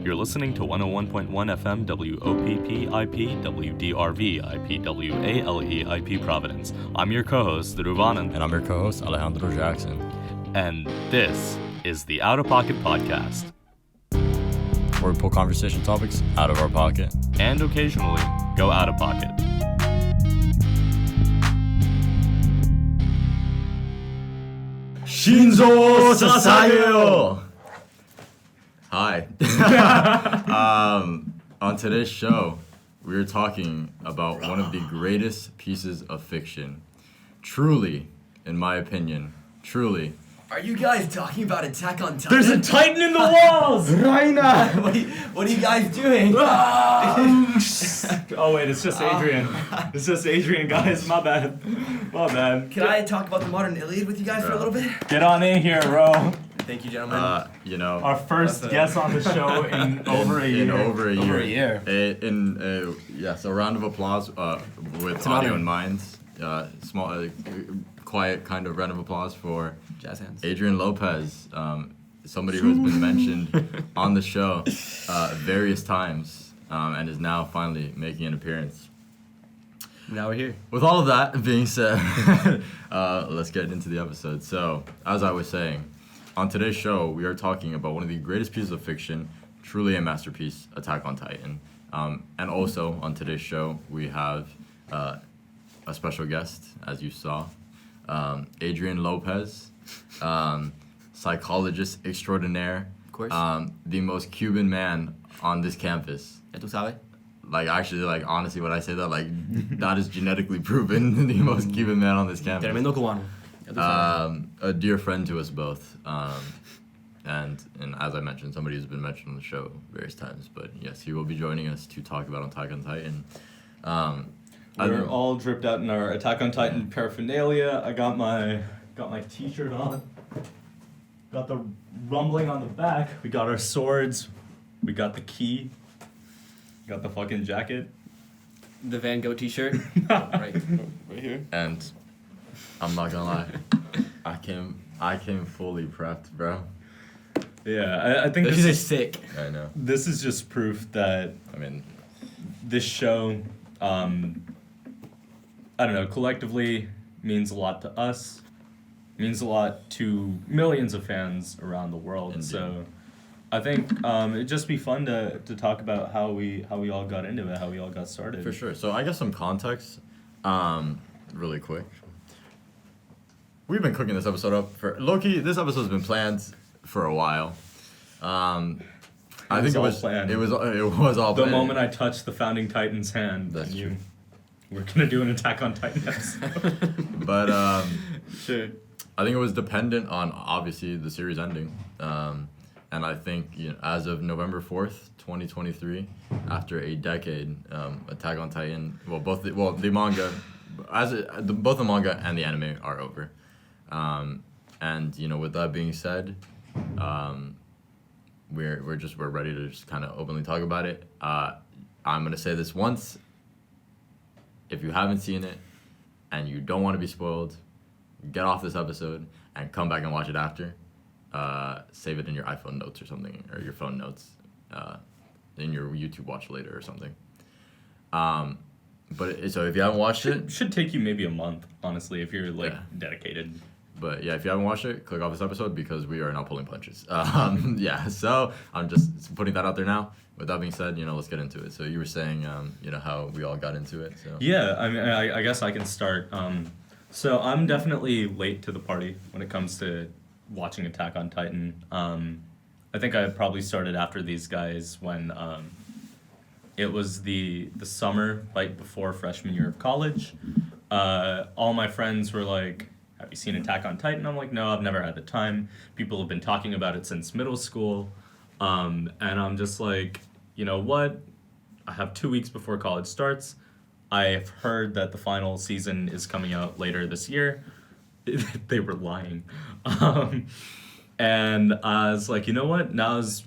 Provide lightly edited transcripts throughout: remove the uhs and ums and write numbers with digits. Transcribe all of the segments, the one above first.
You're listening to 101.1 FM WOPP-IP WDRV-IP WALE-IP Providence. I'm your co-host, Dhruv. And I'm your co-host, Alejandro Jackson. And this is the Outta Pocket Podcast. Where we pull conversation topics out of our pocket. And occasionally, go out of pocket. Shinzo Sasayo! Hi. On today's show, we're talking about one of the greatest pieces of fiction. Truly, in my opinion, truly. Are you guys talking about Attack on Titan? There's a Titan in the walls! Raina! What are you guys doing? Oh wait, it's just Adrian. It's just Adrian, guys. My bad. Can I talk about the modern Iliad with you guys for a little bit? Get on in here, bro. Thank you, gentlemen. Our first guest on the show in over a year. So a round of applause with audio in mind. Small, quiet kind of round of applause for Jazz hands. Adrian Lopez, somebody who has been mentioned on the show various times and is now finally making an appearance. Now we're here. With all of that being said, let's get into the episode. So, as I was saying, on today's show, we are talking about one of the greatest pieces of fiction, truly a masterpiece, Attack on Titan. And also, on today's show, we have a special guest, as you saw, Adrian Lopez, psychologist extraordinaire. Of course. The most Cuban man on this campus. Ya tú sabes. Honestly, when I say that, that is genetically proven, the most Cuban man on this campus. Tremendo cubano. Ya tú sabes. A dear friend to us both. And as I mentioned, somebody who's been mentioned on the show various times. But yes, he will be joining us to talk about Attack on Titan. We're all dripped out in our Attack on Titan paraphernalia. I got my t-shirt on. Got the rumbling on the back. We got our swords. We got the key. Got the fucking jacket. The Van Gogh t-shirt. right here. And I'm not gonna lie, I came fully prepped, bro. Yeah, I think Those are sick. I know. this is just proof that this show, I don't know, collectively means a lot to us, means a lot to millions of fans around the world. Indeed. So I think it'd just be fun to talk about how we all got into it, how we all got started. For sure. So I guess some context, really quick. We've been cooking this episode up for low-key. This episode's been planned for a while. I think it was planned. It was all planned. The moment I touched the Founding Titan's hand, That's true. We're gonna do an Attack on Titan episode. But Sure. I think it was dependent on obviously the series ending. And I think as of November 4th, 2023, after a decade, Attack on Titan, both the manga, both the manga and the anime are over. And with that being said, we're ready to just kind of openly talk about it. I'm gonna say this once. If you haven't seen it and you don't want to be spoiled, get off this episode and come back and watch it after. Save it in your iPhone notes or something, or your phone notes, in your YouTube watch later or something. So if you haven't watched it, should take you maybe a month, honestly, if you're dedicated. But yeah, if you haven't watched it, click off this episode because we are now pulling punches. So I'm just putting that out there now. With that being said, let's get into it. So you were saying, how we all got into it. So yeah, I mean, I guess I can start. So I'm definitely late to the party when it comes to watching Attack on Titan. I think I probably started after these guys when it was the summer right before freshman year of college. All my friends were like, have you seen Attack on Titan? I'm like, no, I've never had the time. People have been talking about it since middle school. And I'm just like, you know what? I have 2 weeks before college starts. I've heard that the final season is coming out later this year. They were lying. And I was like, you know what? Now's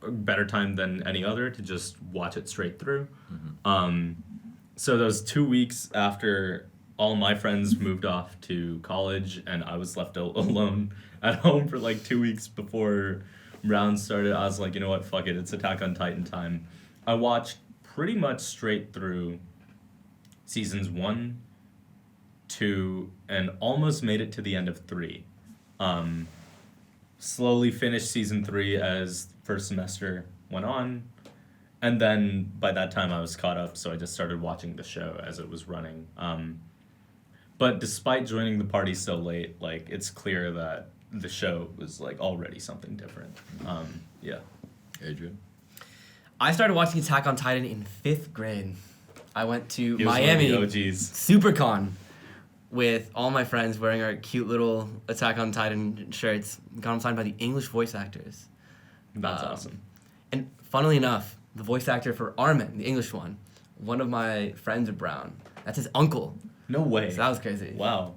a better time than any other to just watch it straight through. Mm-hmm. So those 2 weeks after all my friends moved off to college and I was left alone at home for like 2 weeks before round started, I was like, you know what, fuck it, it's Attack on Titan time. I watched pretty much straight through seasons 1, 2, and almost made it to the end of 3. Slowly finished season 3 as first semester went on, and then by that time I was caught up, so I just started watching the show as it was running. But despite joining the party so late, like, it's clear that the show was like already something different. Yeah. Adrian? I started watching Attack on Titan in 5th grade. I went to He was Miami one of the OGs. SuperCon with all my friends wearing our cute little Attack on Titan shirts. Got them signed by the English voice actors. That's awesome. And funnily enough, the voice actor for Armin, the English one of my friends are Brown. That's his uncle. No way. So that was crazy. Wow.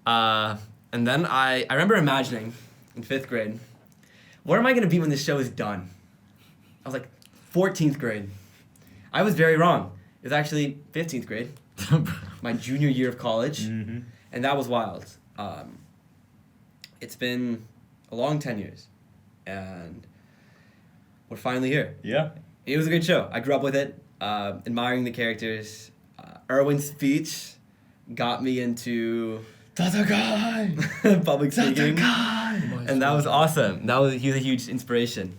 And then I remember imagining in 5th grade, where am I going to be when this show is done? I was like 14th grade. I was very wrong. It was actually 15th grade, my junior year of college, Mm-hmm. and that was wild. It's been a long 10 years, and we're finally here. Yeah. It was a good show. I grew up with it, admiring the characters. Erwin's speech got me into public speaking, and that was awesome. He was a huge inspiration.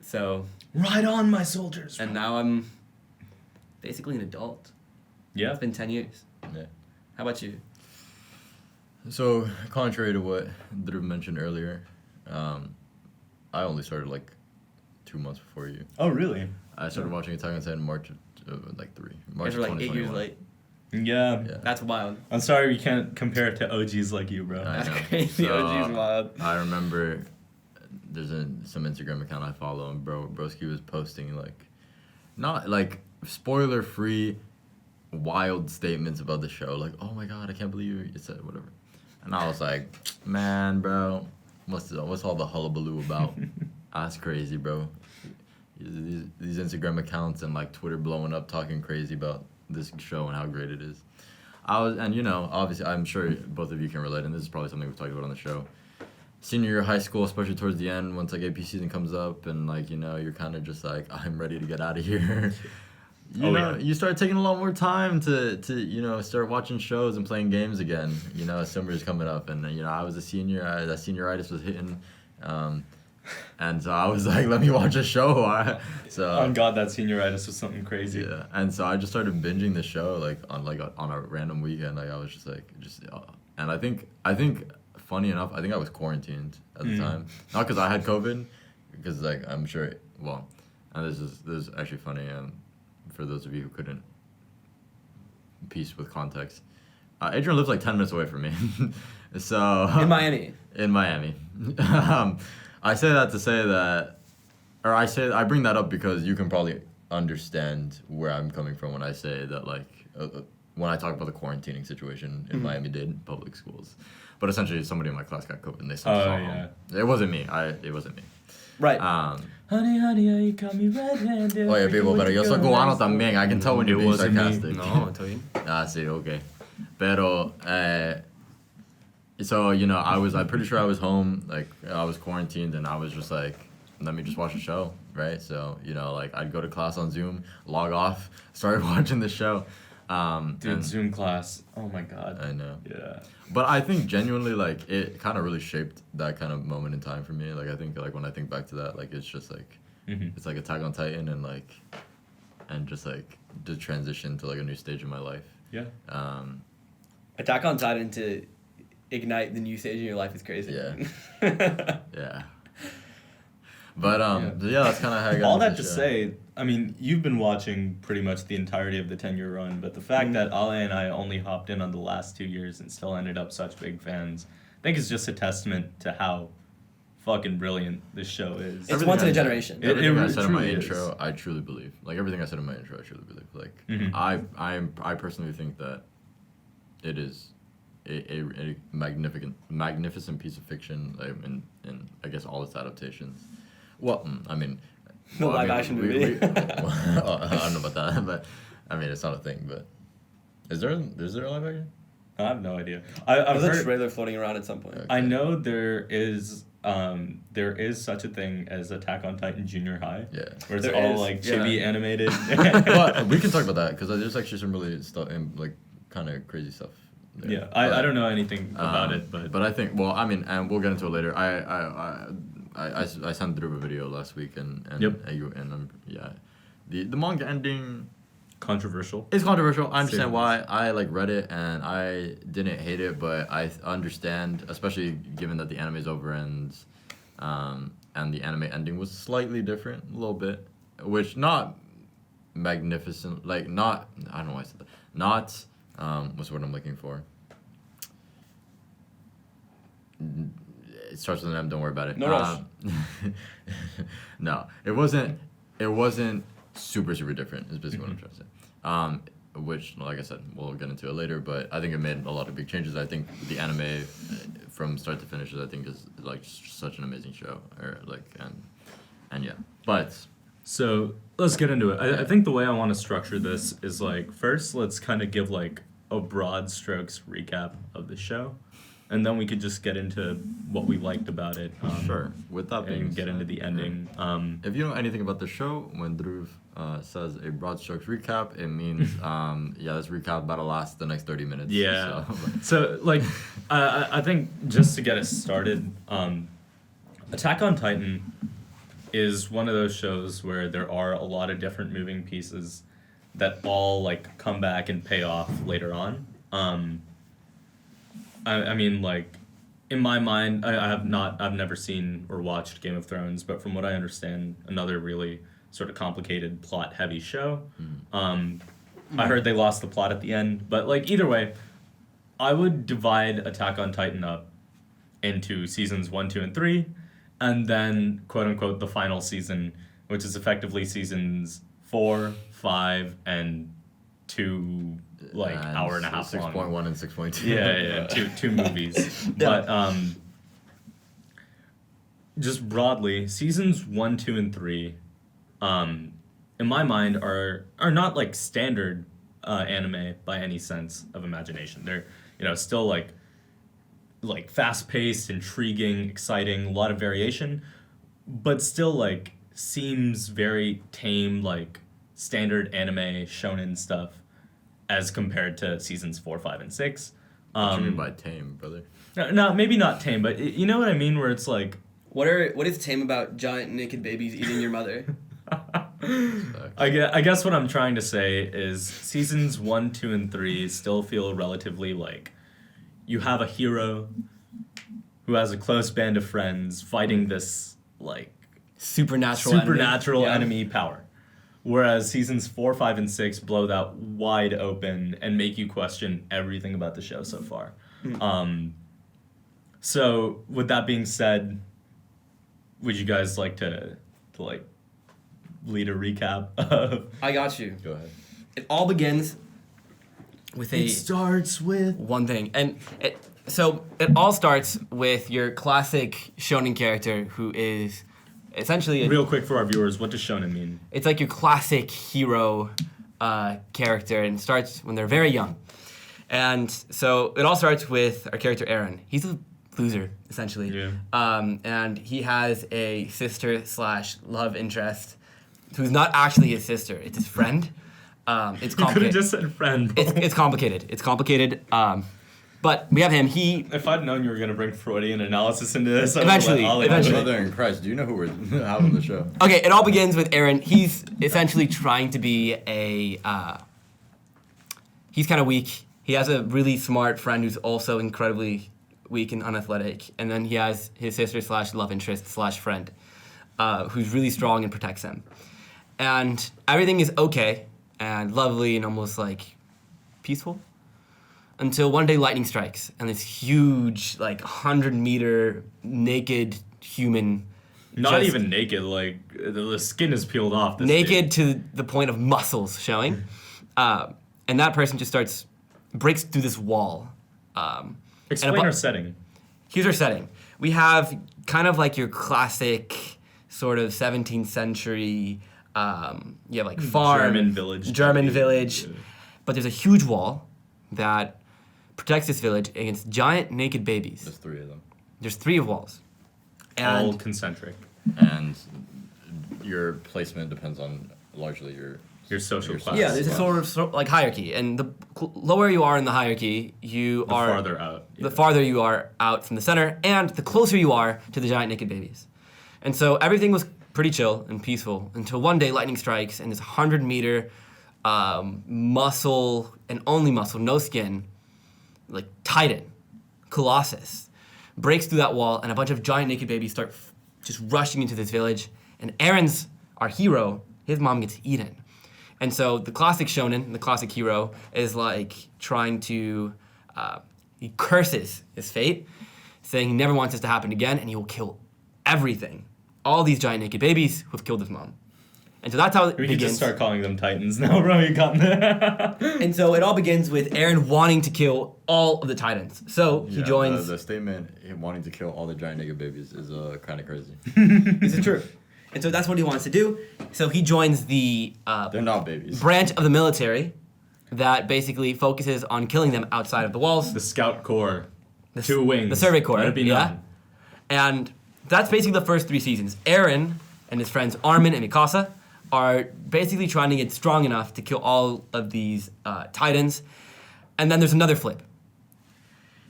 So, Ride on, my soldiers. and now I'm basically an adult. Yeah. It's been 10 years. Yeah. How about you? So, contrary to what Dhruv mentioned earlier, I only started like 2 months before you. Oh, really? I started watching Attack on Titan in March of March Guys are like 8 years 2021. late. Yeah. Yeah. That's wild. I'm sorry we can't compare it to OGs like you, bro. I That's know. crazy. So, OG's wild. I remember there's some Instagram account I follow, and Broski was posting like, not like spoiler free, wild statements about the show. Like, oh my god, I can't believe you said whatever. And I was like, man, bro, what's all the hullabaloo about? That's crazy, bro. These Instagram accounts and like Twitter blowing up talking crazy about this show and how great it is. And obviously I'm sure both of you can relate, and this is probably something we've talked about on the show. Senior year of high school, especially towards the end, once like AP season comes up and like, you're kind of just like, I'm ready to get out of here. You start taking a lot more time to start watching shows and playing games again. Summer's coming up, and I was a senior. That senioritis was hitting, and so I was like, let me watch a show. On God, that senioritis was something crazy. Yeah, and so I just started binging the show on a random weekend. Like I was and I think funny enough, I think I was quarantined at the time, not because I had COVID, because like I'm sure. Well, and this is actually funny. For those of you who couldn't piece with context, Adrian lives like 10 minutes away from me. So In Miami. In Miami. I say that to say that, or I bring that up because you can probably understand where I'm coming from when I say that, like, when I talk about the quarantining situation in Miami-Dade public schools. But essentially, somebody in my class got COVID and they sent us all home. It wasn't me. It wasn't me. Right. Honey, you got me red-handed. Oye, people, pero yo soy cubano también. I can tell when you're being wasn't me. sarcastic. No, I told you. Sí, okay. Pero, so, I'm pretty sure I was home, like, I was quarantined, and I was just like, let me just watch a show, right? So, like, I'd go to class on Zoom, log off, started watching the show. Dude, Zoom class. Oh my God. I know. Yeah. But I think genuinely, like, it kind of really shaped that kind of moment in time for me. Like, I think, like, when I think back to that, like, it's just, like, it's, like, Attack on Titan and just, like, the transition to, like, a new stage in my life. Yeah. Attack on Titan to ignite the new stage in your life is crazy. Yeah. Yeah. But, that's kind of how I got All into that the to show. say, I mean, you've been watching pretty much the entirety of the 10-year run, but the fact that Ale and I only hopped in on the last 2 years and still ended up such big fans, I think is just a testament to how fucking brilliant this show is. It's Everything once in I a said- generation. Everything I It said in my truly is. intro, I truly believe. Like, everything I said in my intro, I truly believe. Like, I personally think that it is a magnificent piece of fiction, like, in I guess all its adaptations. Well, I mean, The live action movie. I don't know about that, but I mean, it's not a thing. But is there a live action? I have no idea. I've There's a heard, trailer floating around at some point. I know there is there is such a thing as Attack on Titan Junior High. Yeah. Where it's There all is, like yeah. chibi animated. But we can talk about that because there's actually some really stuff and like kind of crazy stuff. There. Yeah, I don't know anything about it, but I think and we'll get into it later. I sent Dhruv a video last week and Yep. The manga ending controversial. is controversial. I understand Same. why. I like read it and I didn't hate it, but I understand, especially given that the anime is over and the anime ending was slightly different, a little bit, which not magnificent, like not, I don't know why I said that, not what's the word I'm looking for? It starts with an M. Don't worry about it. No rush. No, it wasn't super different. Is basically what I'm trying to say. Which, like I said, we'll get into it later. But I think it made a lot of big changes. I think the anime, from start to finish, I think is like such an amazing show. Or like and yeah. But So let's get into it. I think the way I want to structure this is like, first let's kind of give like a broad strokes recap of the show, and then we could just get into what we liked about it. sure. With that being And get said, into the ending. if you know anything about the show, when Dhruv says a broad strokes recap, it means this recap about to last the next 30 minutes. Yeah. So, So like, I think just to get us started, Attack on Titan is one of those shows where there are a lot of different moving pieces that all like come back and pay off later on. I mean, like, in my mind, I've never seen or watched Game of Thrones, but from what I understand, another really sort of complicated plot heavy show. I heard they lost the plot at the end, but like either way, I would divide Attack on Titan up into seasons 1, 2, and 3, and then quote unquote the final season, which is effectively seasons 4, 5, and 2, like and hour and a half long. 6.1 and 6.2. Yeah, two movies. But just broadly, seasons 1, 2, and 3, in my mind, are not like standard anime by any sense of imagination. They're still like fast paced, intriguing, exciting, a lot of variation, but still like seems very tame, like standard anime shonen stuff as compared to seasons 4, 5, and 6. What do you mean by tame, brother? No, maybe not tame, but you know what I mean, where it's like, What is tame about giant naked babies eating your mother? I guess what I'm trying to say is seasons 1, 2, and 3 still feel relatively like you have a hero who has a close band of friends fighting this like Supernatural enemy power. Whereas seasons 4, 5, and 6 blow that wide open and make you question everything about the show so far. So with that being said, would you guys like to like lead a recap of? I got you. Go ahead. It all begins with It starts with one thing, and it all starts with your classic shonen character who is essentially real quick for our viewers. What does shonen mean? it's like your classic hero character, and starts when they're very young. And so it all starts with our character Eren. He's a loser, essentially. Yeah. And he has a sister/love interest who's not actually his sister. It's his friend. It's You could have complicated. just said friend. Bro. It's complicated. It's complicated. But we have him. He If I'd known you were gonna bring Freudian analysis into this, Eventually. Brother in Christ, do you know who we're having the show? Okay, it all begins with Eren. He's essentially trying to be he's kind of weak. He has a really smart friend who's also incredibly weak and unathletic. And then he has his sister/love interest/friend, who's really strong and protects him. And everything is okay and lovely and almost like peaceful until one day lightning strikes and this huge, like 100-meter naked human. Not just even naked, like the skin is peeled off. This naked dude. to the point of muscles showing, and that person just breaks through this wall. Explain our setting. Here's our setting. We have kind of like your classic sort of 17th century, you have like farm, German village, Yeah. but there's a huge wall that protects this village against giant naked babies. There's 3 of them. There's 3 walls. All And concentric. And your placement depends on largely Your social class. yeah, there's a sort of like hierarchy, and the lower you are in the hierarchy, you The are farther out. the farther you are out from the center, and the closer you are to the giant naked babies. And so everything was pretty chill and peaceful until one day lightning strikes, and this 100-meter muscle and only muscle, no skin, like Titan, Colossus, breaks through that wall, and a bunch of giant naked babies start just rushing into this village. And Aaron's, our hero, his mom gets eaten. And so the classic shonen, the classic hero, is like trying to, he curses his fate, saying he never wants this to happen again, and he will kill everything. All these giant naked babies who have killed his mom. And so that's how it We begins. could just start calling them Titans now, bro. You got there. And so it all begins with Aaron wanting to kill all of the Titans. So he joins. The statement, him wanting to kill all the giant naked babies, is kind of crazy. This is true. And so that's what he wants to do. So he joins the They're not babies. branch of the military that basically focuses on killing them outside of the walls. The Scout Corps. The 2 wings. The Survey Corps. Let it be yeah. known. And that's basically the first 3 seasons. Aaron and his friends Armin and Mikasa are basically trying to get strong enough to kill all of these Titans. And then there's another flip.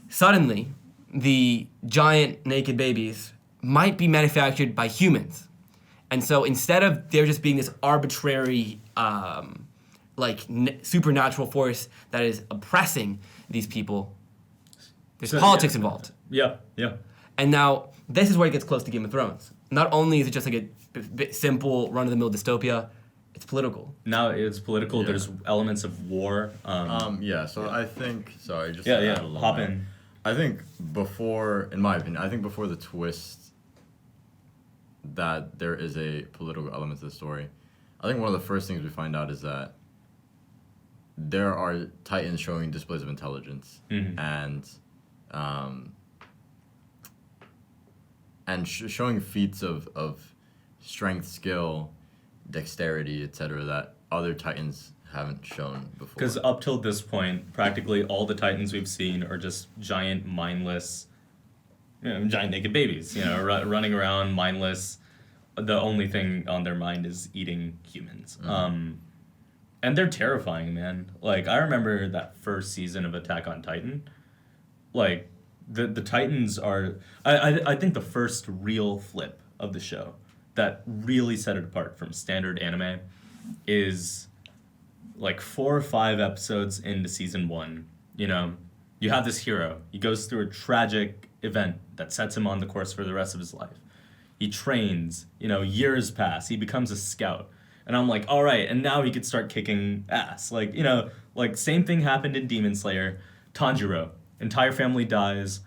Suddenly, the giant naked babies might be manufactured by humans. And so instead of there just being this arbitrary, supernatural force that is oppressing these people, there's So, politics yeah. involved. Yeah, yeah. And now this is where it gets close to Game of Thrones. Not only is it just like a bit simple run-of-the-mill dystopia, it's political. Now it's political. Yeah. There's elements of war. Yeah, so I think, sorry, just yeah, to yeah. add a little Hop more. in. I think before, in my opinion, before the twist that there is a political element to the story, I think one of the first things we find out is that there are Titans showing displays of intelligence and showing feats of strength, skill, dexterity, etc. that other Titans haven't shown before. Because up till this point, practically all the Titans we've seen are just giant, mindless, giant naked babies. Running around, mindless. The only thing on their mind is eating humans. And they're terrifying, man. Like, I remember that first season of Attack on Titan. Like, the Titans are... I think the first real flip of the show that really set it apart from standard anime is like 4 or 5 episodes into season 1. You have this hero. He goes through a tragic event that sets him on the course for the rest of his life. He trains, years pass. He becomes a scout. And I'm like, all right, and now he could start kicking ass. Like same thing happened in Demon Slayer. Tanjiro, entire family dies,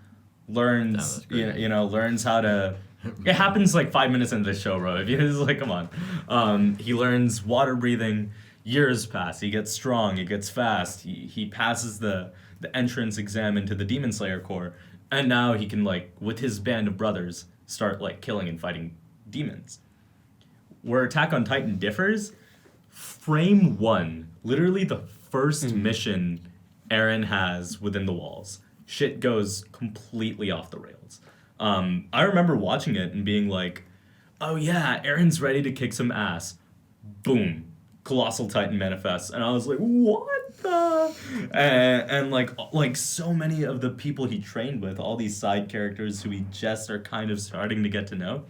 learns, learns how to... It happens like 5 minutes into the show, bro. It's like, come on. He learns water breathing. Years pass. He gets strong. He gets fast. He passes the entrance exam into the Demon Slayer Corps. And now he can, with his band of brothers, start, killing and fighting demons. Where Attack on Titan differs, frame 1, literally the first mission Eren has within the walls, shit goes completely off the rails. I remember watching it and being like, oh yeah, Eren's ready to kick some ass. Boom. Colossal Titan manifests. And I was like, what the? And like so many of the people he trained with, all these side characters who he just are kind of starting to get to know,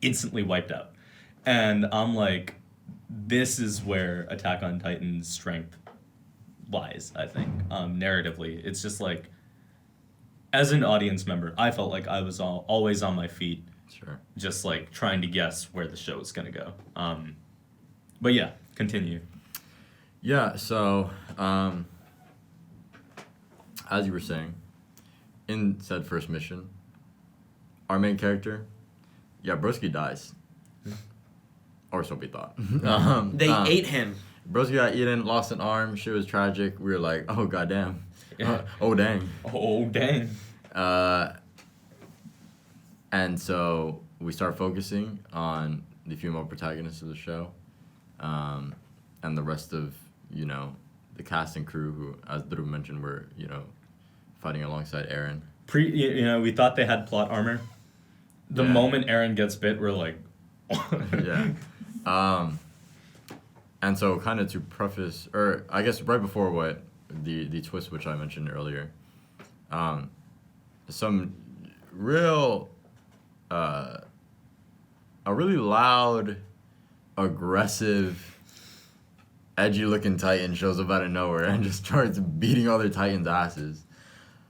instantly wiped out. And I'm like, this is where Attack on Titan's strength lies, I think, narratively. It's just like, as an audience member, I felt like I was always on my feet, Sure. just trying to guess where the show is gonna go. But yeah, continue. Yeah, so, as you were saying, in said first mission, our main character, Broski dies. Or so we thought. They ate him. Broski got eaten, lost an arm, shit was tragic. We were like, oh goddamn. Oh dang. Oh, dang. And so we start focusing on the female protagonists of the show, and the rest of, the cast and crew who, as Dhruv mentioned, were, fighting alongside Eren. We thought they had plot armor. The Yeah. moment Eren gets bit, we're like, Yeah. And so kind of to preface, or I guess right before what the twist which I mentioned earlier, some real, a really loud, aggressive, edgy-looking Titan shows up out of nowhere and just starts beating other Titans' asses.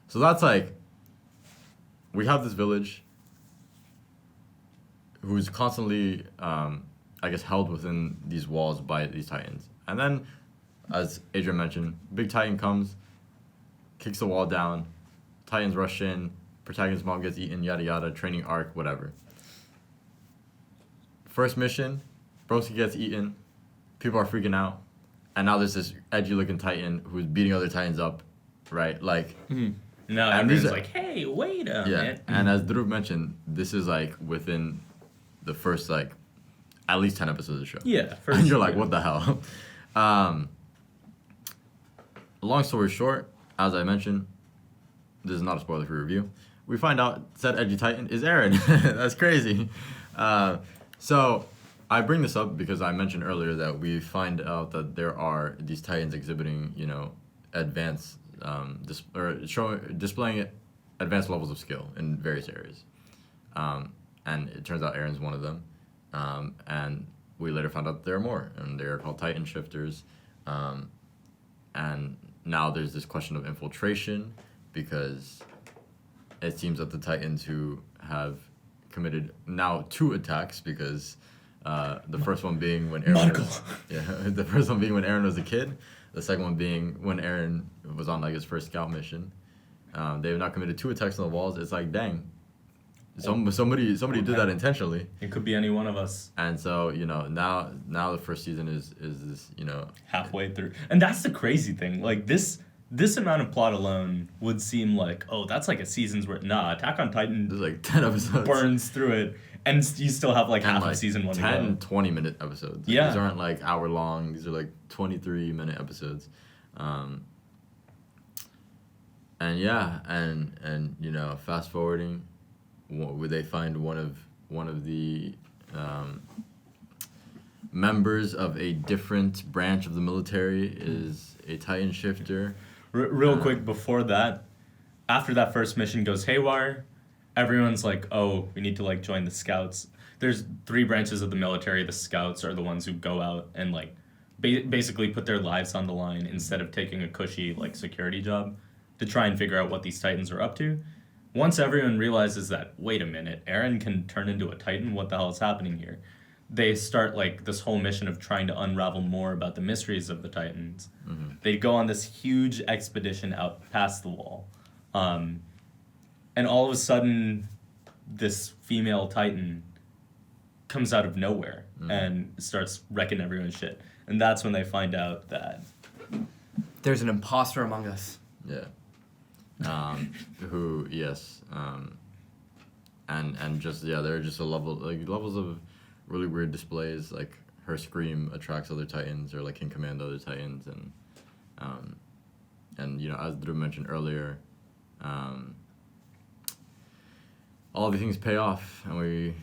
So that's like, we have this village who's constantly, I guess, held within these walls by these Titans. And then, as Adrian mentioned, big Titan comes, kicks the wall down, Titans rush in, protagonist's mom gets eaten, yada yada, training arc, whatever. First mission, Broski gets eaten, people are freaking out, and now there's this edgy-looking Titan who's beating other Titans up, right? Like, no, And everyone's these are- like, hey, wait a yeah. minute. And as Dhruv mentioned, this is like within the first like at least 10 episodes of the show. Yeah. And you're like, what the hell? Long story short, as I mentioned, this is not a spoiler-free review. We find out said edgy Titan is Eren. That's crazy. So I bring this up because I mentioned earlier that we find out that there are these Titans exhibiting, you know, advanced, displaying advanced levels of skill in various areas. And it turns out Eren's one of them. And we later found out there are more, and they're called Titan Shifters. And now there's this question of infiltration because it seems that the Titans who have committed now 2 attacks because the first one being when Eren the first one being when Eren was a kid, the second one being when Eren was on like his first scout mission. They have now committed 2 attacks on the walls. It's like, dang, somebody did that intentionally. It could be any one of us. And so, you know, now the first season is this, you know, Halfway through. And that's the crazy thing. Like, this amount of plot alone would seem like, oh, that's like a season's worth. Nah, Attack on Titan there's like 10 episodes. burns through it, and you still have like And half like of season 1 10, to go. 20-minute episodes. Yeah. These aren't like hour long. These are like 23-minute episodes. And yeah, and you know, fast forwarding, would they find one of the members of a different branch of the military is a Titan shifter. Real quick before that, after that first mission goes haywire, everyone's like, oh, we need to like join the scouts. There's 3 branches of the military. The scouts are the ones who go out and like basically put their lives on the line instead of taking a cushy like security job to try and figure out what these Titans are up to. Once everyone realizes that, wait a minute, Eren can turn into a Titan, what the hell is happening here? They start like this whole mission of trying to unravel more about the mysteries of the Titans. Mm-hmm. They go on this huge expedition out past the wall. And all of a sudden, this female Titan comes out of nowhere and starts wrecking everyone's shit. And that's when they find out that... There's an imposter among us. Yeah. Who, yes. And just, yeah, there are just levels of really weird displays. Like, her scream attracts other Titans, or like can command other Titans. And you know, as Dhruv mentioned earlier, all these things pay off. And we,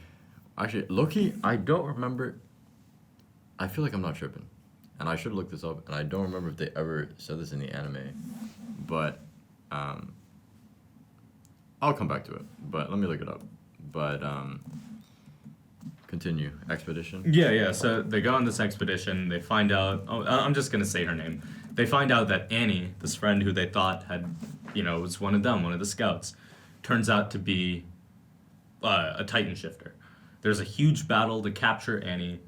actually, low-key, I don't remember, I feel like I'm not tripping. And I should look this up, and I don't remember if they ever said this in the anime. But I'll come back to it. But let me look it up. But continue. Expedition. Yeah. So they go on this expedition. They find out... Oh, I'm just going to say her name. They find out that Annie, this friend who they thought had, you know, was one of them, one of the scouts, turns out to be a Titan shifter. There's a huge battle to capture Annie.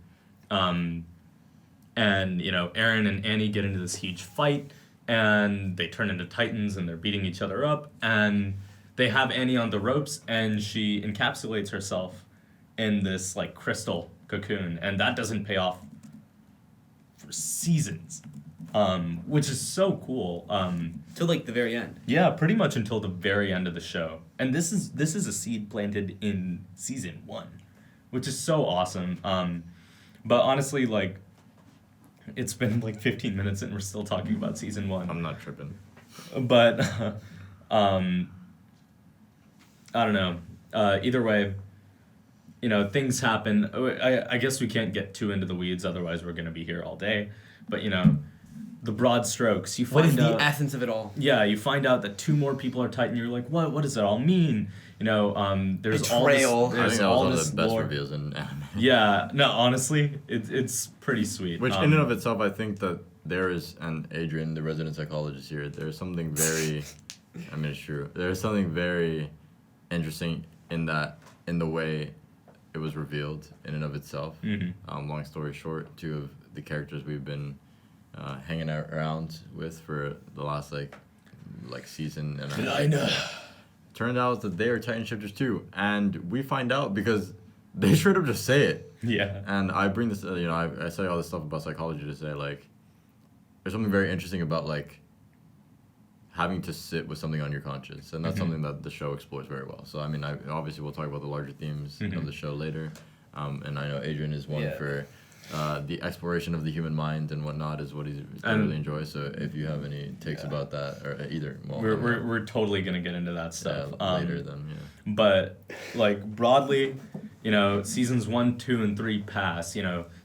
And, you know, Eren and Annie get into this huge fight, and they turn into Titans, and they're beating each other up, and they have Annie on the ropes, and she encapsulates herself in this, like, crystal cocoon, and that doesn't pay off for seasons, which is so cool. Till like the very end. Yeah, pretty much until the very end of the show. And this is a seed planted in season 1, which is so awesome. But honestly, like, it's been like 15 minutes and we're still talking about season 1. I'm not tripping. But I don't know. Either way, things happen. I guess we can't get too into the weeds, otherwise we're going to be here all day. But, the broad strokes, you What find is out... the essence of it all? Yeah, you find out that 2 more people are Titan. You're like, what does that all mean? There's Betrayal. all this, I there's think that all was one of this the best lore. reveals in anime. Yeah, no, honestly, it's pretty sweet. Which in and of itself, I think that there is, and Adrian, the resident psychologist here, there's something very, I mean, it's true. There's something very interesting in the way it was revealed in and of itself. Mm-hmm. Long story short, 2 of the characters we've been hanging out around with for the last like season and a half. Turned out that they are Titan shifters too, and we find out because they straight up just say it. Yeah. And I bring this, I say all this stuff about psychology to say like, there's something very interesting about like having to sit with something on your conscience, and that's something that the show explores very well. So I mean, obviously we'll talk about the larger themes of the show later, and I know Adrian is one for the exploration of the human mind and whatnot is what he really enjoys. So if you have any takes about that, or either, well, we're totally gonna get into that stuff later then. Yeah. But like broadly, seasons 1, 2, and 3 pass.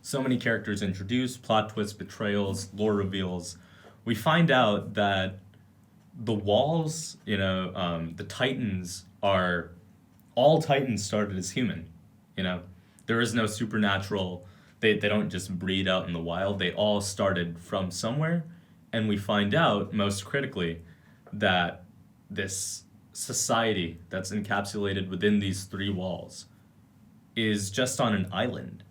So many characters introduced, plot twists, betrayals, lore reveals. We find out that the walls, the Titans are all Titans started as human. There is no supernatural. They don't just breed out in the wild. They all started from somewhere, and we find out, most critically, that this society that's encapsulated within these 3 walls is just on an island,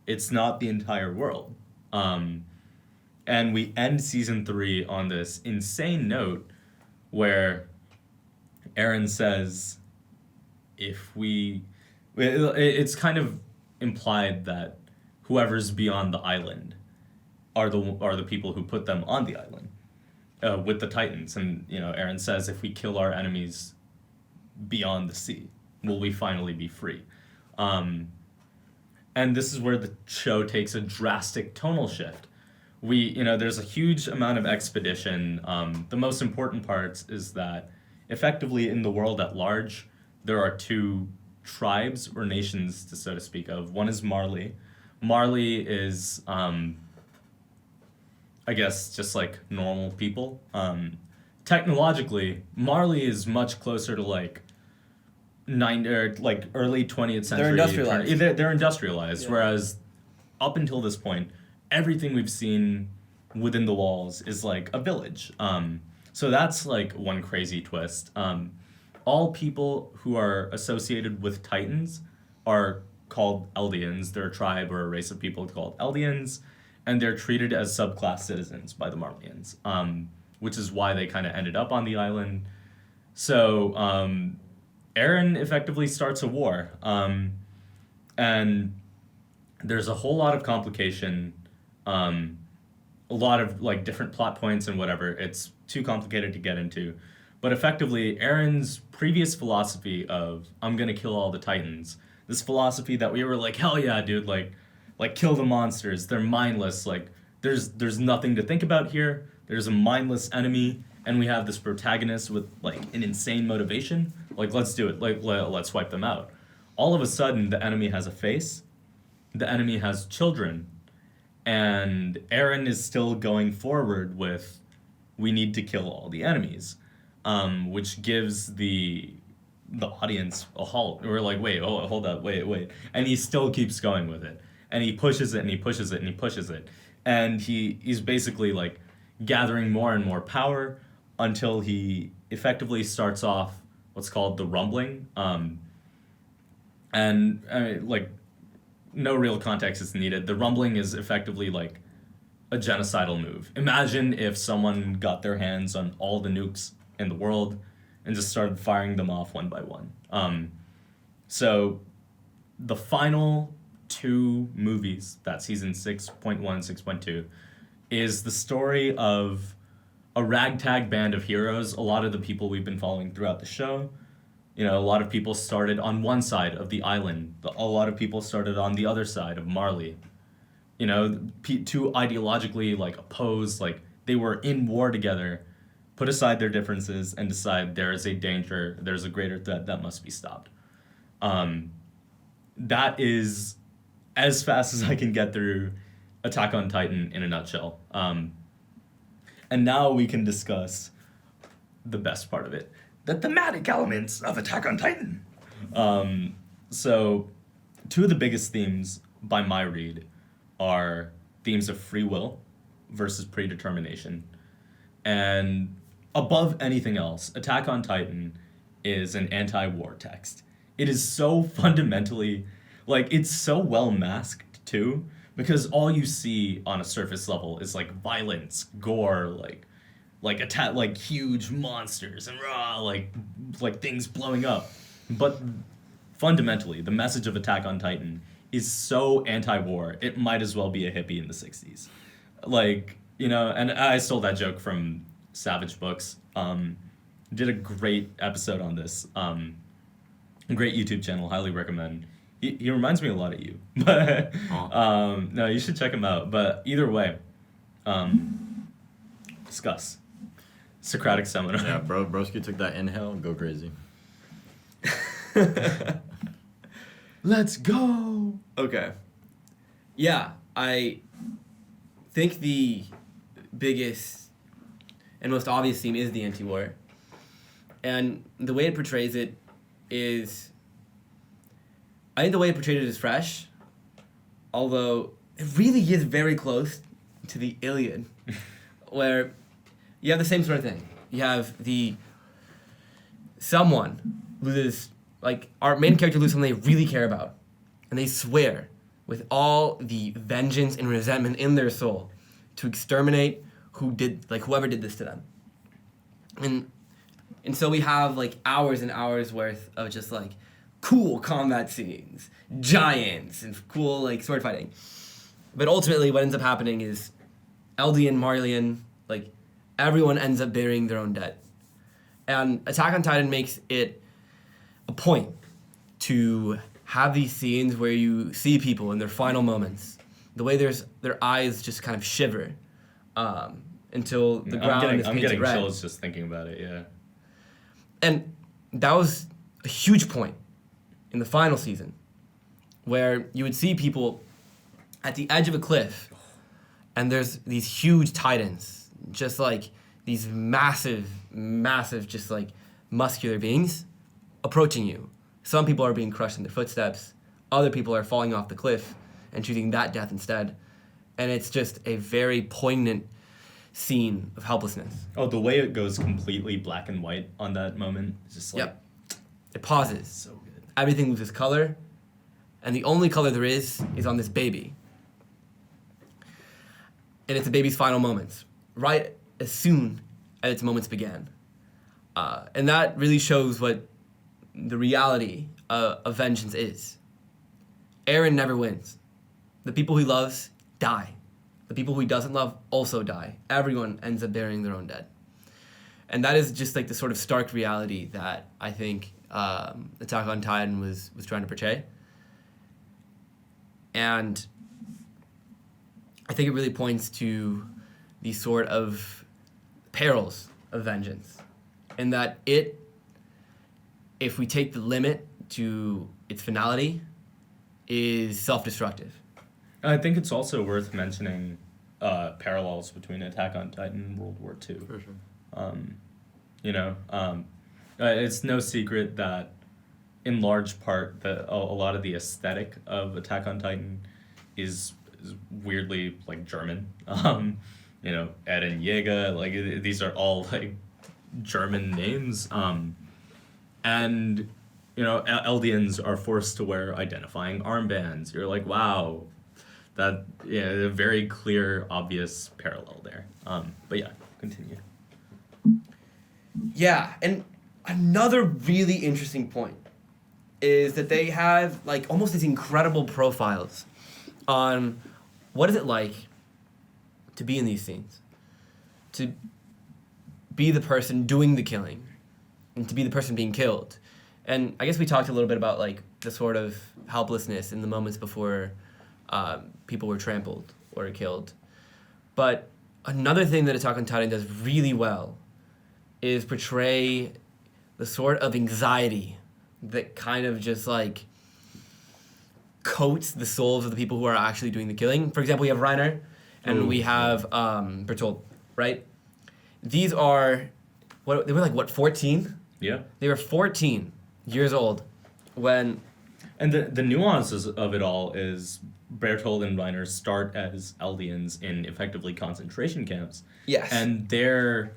It's not the entire world. And we end season 3 on this insane note where Eren says, it's kind of implied that whoever's beyond the island are the people who put them on the island with the Titans. And Eren says, if we kill our enemies beyond the sea, will we finally be free? And this is where the show takes a drastic tonal shift. There's a huge amount of expedition. The most important part is that effectively in the world at large, there are 2 tribes or nations, so to speak of. One is Marley. Marley is, I guess, just like normal people. Technologically, Marley is much closer to like early 20th century. They're industrialized. They're industrialized, yeah. Whereas up until this point, everything we've seen within the walls is like a village. So that's like one crazy twist. All people who are associated with Titans are called Eldians. They're a tribe or a race of people called Eldians, and they're treated as subclass citizens by the Marleyans, which is why they kind of ended up on the island. So Eren effectively starts a war, and there's a whole lot of complication, a lot of like different plot points and whatever. It's too complicated to get into. But effectively, Eren's previous philosophy of, I'm going to kill all the Titans, this philosophy that we were like, hell yeah, dude, like kill the monsters, they're mindless, like, there's nothing to think about here, there's a mindless enemy, and we have this protagonist with, like, an insane motivation, like, let's do it, like, let's wipe them out. All of a sudden, the enemy has a face, the enemy has children, and Eren is still going forward with, we need to kill all the enemies. Which gives the audience a halt. We're like, wait, hold up, wait. And he still keeps going with it. And he pushes it, and he pushes it, and he pushes it. And he's basically, like, gathering more and more power until he effectively starts off what's called the rumbling. And, I mean, like, no real context is needed. The rumbling is effectively, like, a genocidal move. Imagine if someone got their hands on all the nukes in the world and just started firing them off one by one. So the final 2 movies, that season 6.1, 6.2, is the story of a ragtag band of heroes. A lot of the people we've been following throughout the show, a lot of people started on one side of the island. A lot of people started on the other side of Marley. 2 ideologically, like, opposed, like, they were in war together, put aside their differences and decide there is a danger, there's a greater threat that must be stopped. that is as fast as I can get through Attack on Titan in a nutshell. And now we can discuss the best part of it, the thematic elements of Attack on Titan. So, two of the biggest themes by my read are themes of free will versus predetermination. And above anything else, Attack on Titan is an anti-war text. It is so fundamentally, like, it's so well masked too, because all you see on a surface level is like violence, gore, like attack, like huge monsters and raw, like things blowing up. But fundamentally, the message of Attack on Titan is so anti-war, it might as well be a hippie in the 60s. Like, you know, and I stole that joke from Savage Books. Did a great episode on this. A great YouTube channel, highly recommend. He reminds me a lot of you. But no, you should check him out. But either way, discuss. Socratic seminar. Yeah, broski took that inhale and go crazy. Let's go. Okay. Yeah, I think the biggest and most obvious theme is the anti-war. And the way it portrays it is, I think the way it portrayed it is fresh, although it really is very close to the Iliad, where you have the same sort of thing. You have someone loses, like, our main character loses someone they really care about, and they swear with all the vengeance and resentment in their soul to exterminate whoever did this to them. And so we have like hours and hours worth of just like cool combat scenes, giants, and cool like sword fighting. But ultimately what ends up happening is Eldian, Marlian, like everyone ends up burying their own dead. And Attack on Titan makes it a point to have these scenes where you see people in their final moments, the way their eyes just kind of shiver until the ground is painted red. I'm getting chills just thinking about it, yeah. And that was a huge point in the final season, where you would see people at the edge of a cliff, and there's these huge titans, just like these massive, just like muscular beings approaching you. Some people are being crushed in their footsteps, other people are falling off the cliff and choosing that death instead. And it's just a very poignant scene of helplessness. Oh, the way it goes completely black and white on that moment is just like... Yep. It pauses. So good. Everything loses color, and the only color there is on this baby. And it's the baby's final moments, right as soon as its moments began. And that really shows what the reality of vengeance is. Eren never wins. The people he loves die. The people who he doesn't love also die. Everyone ends up burying their own dead. And that is just like the sort of stark reality that I think Attack on Titan was trying to portray. And I think it really points to the sort of perils of vengeance. And that if we take the limit to its finality, is self-destructive. I think it's also worth mentioning parallels between Attack on Titan and World War II. For sure. It's no secret that, in large part, a lot of the aesthetic of Attack on Titan is weirdly like German. Eren Yeager, like these are all like German names. And Eldians are forced to wear identifying armbands. You're like, wow. A very clear, obvious parallel there. But yeah, continue. Yeah, and another really interesting point is that they have like almost these incredible profiles on what is it like to be in these scenes, to be the person doing the killing, and to be the person being killed. And I guess we talked a little bit about like the sort of helplessness in the moments before people were trampled or killed. But another thing that Attack on Titan does really well is portray the sort of anxiety that kind of just like coats the souls of the people who are actually doing the killing. For example, we have Reiner, and we have Bertolt, right? These are, they were like, 14? Yeah. They were 14 years old when... And the nuances of it all is Bertolt and Reiner start as Eldians in effectively concentration camps. Yes. And their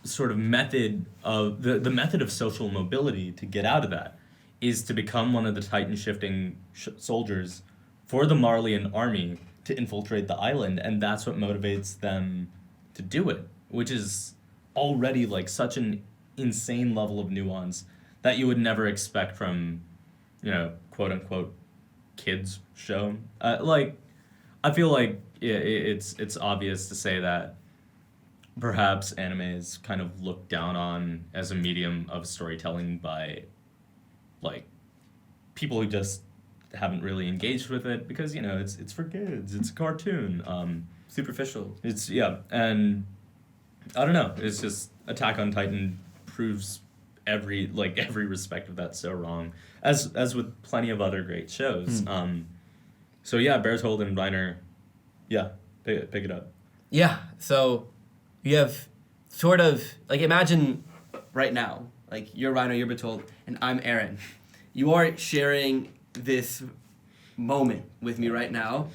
sort of method of the method of social mobility to get out of that is to become one of the Titan shifting soldiers for the Marleyan army to infiltrate the island, and that's what motivates them to do it, which is already like such an insane level of nuance that you would never expect from, quote unquote kids show. Like, I feel like it's obvious to say that perhaps anime is kind of looked down on as a medium of storytelling by, like, people who just haven't really engaged with it because, it's for kids, it's a cartoon. Superficial. And I don't know, it's just Attack on Titan proves every respect of that so wrong, as with plenty of other great shows. So yeah, Bertolt and Reiner, pick it up. Yeah, so you have sort of, like, imagine right now, like, you're Reiner, you're Bertolt, and I'm Aaron. You are sharing this moment with me right now.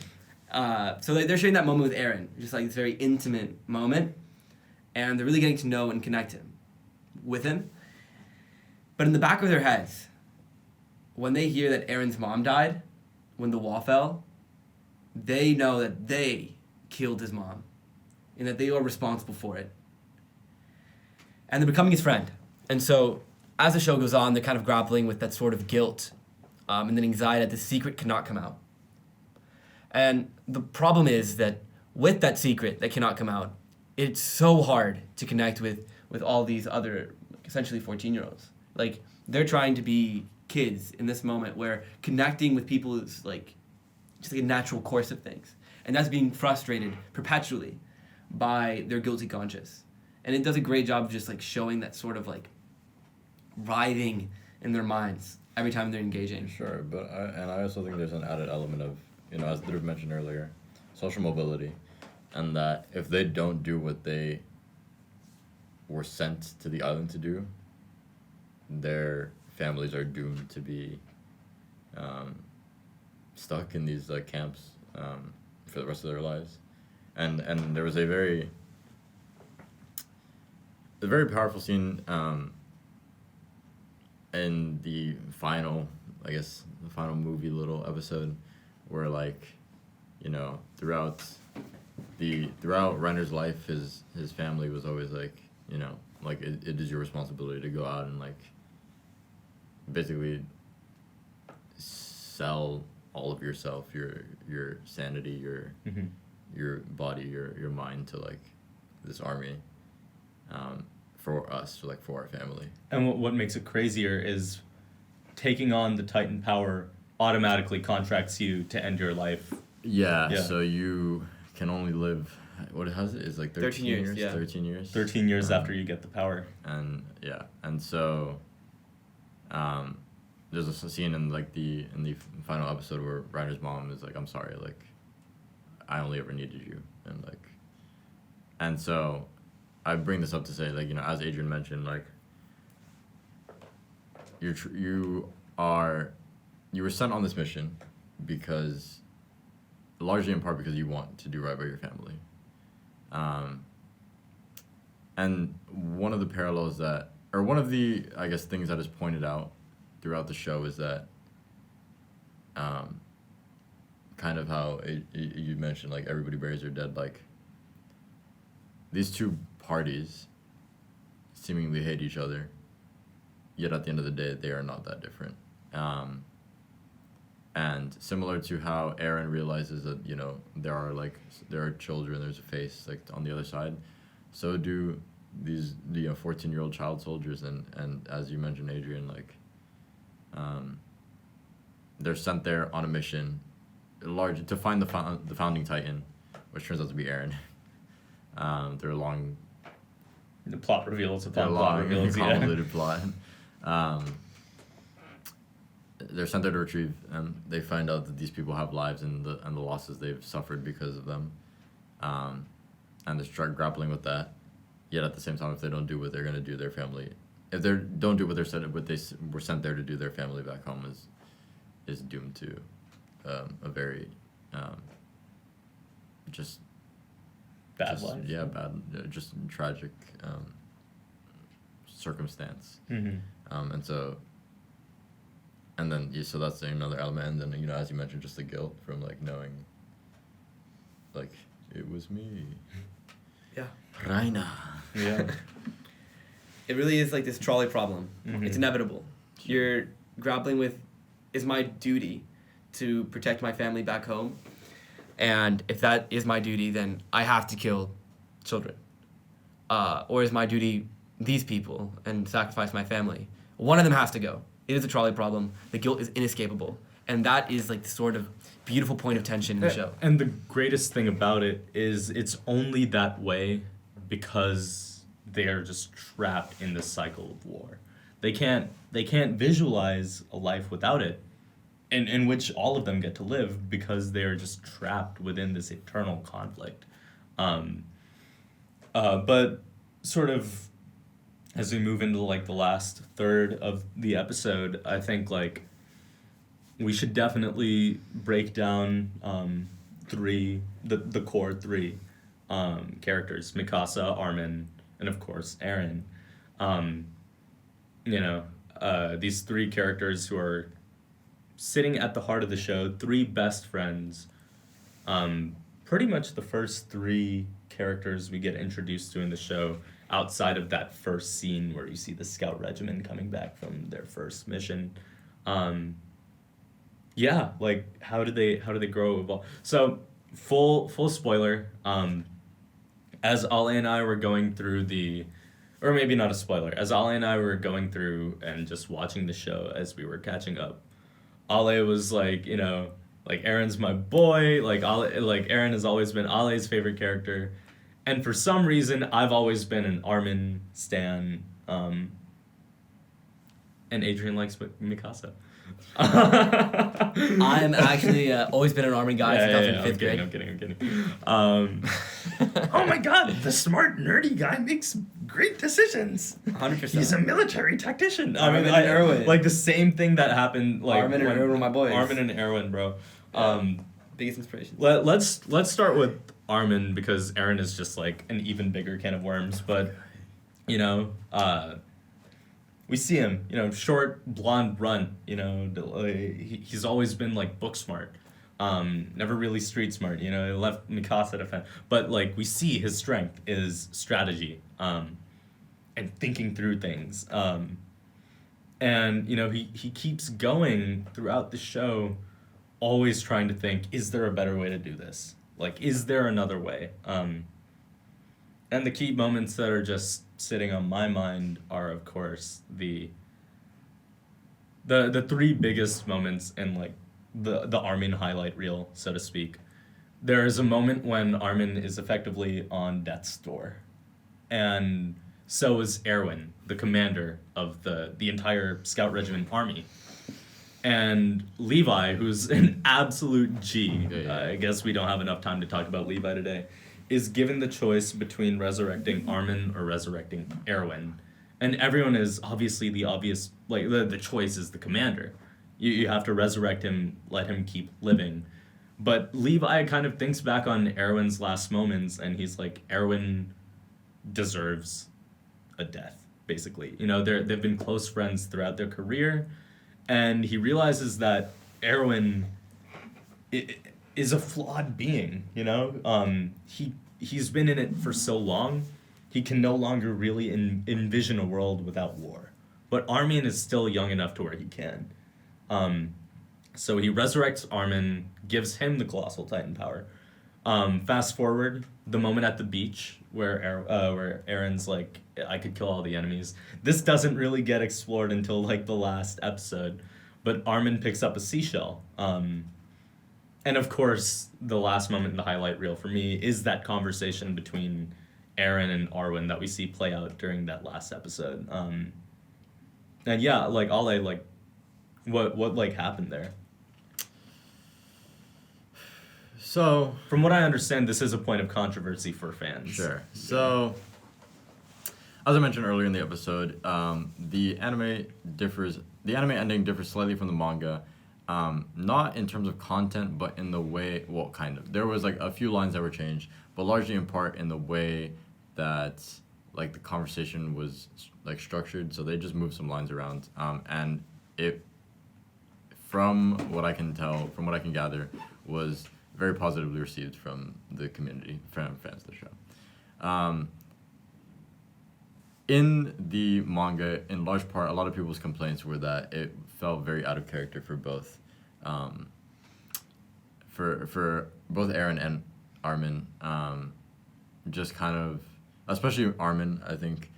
So they're sharing that moment with Aaron, just like this very intimate moment, and they're really getting to know and connect with him. But in the back of their heads, when they hear that Aaron's mom died, when the wall fell, they know that they killed his mom and that they are responsible for it. And they're becoming his friend. And so as the show goes on, they're kind of grappling with that sort of guilt and then anxiety that the secret cannot come out. And the problem is that with that secret that cannot come out, it's so hard to connect with all these other, essentially 14-year-olds. Like, they're trying to be kids in this moment where connecting with people is like just like a natural course of things. And that's being frustrated perpetually by their guilty conscience. And it does a great job of just like showing that sort of like writhing in their minds every time they're engaging. Sure, but I also think there's an added element of, as Dhruv mentioned earlier, social mobility. And that if they don't do what they were sent to the island to do, their families are doomed to be stuck in these camps for the rest of their lives. And there was a very powerful scene in the final movie little episode where throughout Reiner's life, his family was always it is your responsibility to go out and basically sell all of yourself, your sanity, your body, your mind to this army, for us, for our family. And what makes it crazier is taking on the Titan power automatically contracts you to end your life. Yeah. So you can only live, it's 13 years. Yeah. 13 years. 13 years after you get the power. And so there's a scene in the final episode where Reiner's mom is I'm sorry, I only ever needed you, and so I bring this up to say as Adrian mentioned, you were sent on this mission because, largely in part because you want to do right by your family. And one of the parallels one of the, I guess, things that is pointed out throughout the show is that kind of how you mentioned, everybody buries their dead, these two parties seemingly hate each other, yet at the end of the day, they are not that different. And similar to how Aaron realizes that, there are children, there's a face, on the other side, so do these, 14-year-old child soldiers, and as you mentioned, Adrian, they're sent there on a mission, to find the founding Titan, which turns out to be Aaron. They're long... The plot reveals upon plot reveals, convoluted plot. they're sent there to retrieve, and they find out that these people have lives and the losses they've suffered because of them, and they start grappling with that. Yet at the same time, if they don't do what they're gonna do, their family, if they don't do what they were sent there to do, their family back home is doomed to a very just Bad life. Yeah, bad, just tragic circumstance. And so. And then, so that's another element. And then, as you mentioned, just the guilt from, like, knowing, like, it was me. Yeah. Raina. Yeah. It really is like this trolley problem. Mm-hmm. It's inevitable. You're grappling with, is my duty to protect my family back home? And if that is my duty, then I have to kill children. Or is my duty these people and sacrifice my family? One of them has to go. It is a trolley problem. The guilt is inescapable. And that is like the sort of beautiful point of tension in the show. And the greatest thing about it is it's only that way because they are just trapped in the cycle of war. They can't visualize a life without it, in which all of them get to live because they are just trapped within this eternal conflict. But sort of as we move into like the last third of the episode, I think like we should definitely break down the core three characters: Mikasa, Armin, and of course Eren. These three characters who are sitting at the heart of the show, three best friends. Pretty much the first three characters we get introduced to in the show, outside of that first scene where you see the scout regiment coming back from their first mission. Like how do they grow, evolve? So full spoiler, as Ale and I were going through or maybe not a spoiler, as Ale and I were going through and just watching the show as we were catching up, Ale was like, like Eren's my boy, like Eren has always been Ale's favorite character. And for some reason, I've always been an Armin stan, and Adrian likes Mikasa. I'm actually always been an Armin guy since I was in fifth grade. I'm kidding. Oh my god, the smart, nerdy guy makes great decisions. 100%. He's a military tactician. Armin and Erwin. Like the same thing that happened. Like Armin and Erwin were my boys. Armin and Erwin, bro. Biggest inspiration. Let's start with Armin because Eren is just like an even bigger can of worms. But we see him, short, blonde runt. He's always been like book smart, never really street smart. He left Mikasa to fend. But like we see his strength is strategy, and thinking through things. And he keeps going throughout the show, always trying to think, is there a better way to do this? Like, is there another way? And the key moments that are just sitting on my mind are, of course, the three biggest moments in like the Armin highlight reel, so to speak. There is a moment when Armin is effectively on death's door, and so is Erwin, the commander of the entire Scout Regiment army. And Levi, who's an absolute G, I guess we don't have enough time to talk about Levi today, is given the choice between resurrecting Armin or resurrecting Erwin. And everyone is obviously the obvious, like, the choice is the commander. You have to resurrect him, let him keep living. But Levi kind of thinks back on Erwin's last moments, and he's like, Erwin deserves a death, basically. They've been close friends throughout their career, and he realizes that Erwin is a flawed being, He's been in it for so long, he can no longer really envision a world without war. But Armin is still young enough to where he can. So he resurrects Armin, gives him the Colossal Titan power. Fast forward, the moment at the beach where Eren's like, I could kill all the enemies. This doesn't really get explored until like the last episode, but Armin picks up a seashell. And of course, the last moment in the highlight reel for me is that conversation between Eren and Arwen that we see play out during that last episode. And yeah, like Ale, like What like happened there? So, From what I understand, this is a point of controversy for fans. sure. So, as I mentioned earlier in the episode, the anime differs. The anime ending differs slightly from the manga, not in terms of content, but in the way. Well, kind of. There was like a few lines that were changed, but largely in part in the way that like the conversation was like structured. So they just moved some lines around, and it, from what I can tell, from what I can gather, was very positively received from the community, from fans of the show. In the manga, in large part, a lot of people's complaints were that it felt very out of character for both, for both Eren and Armin. Just kind of, especially Armin, I think,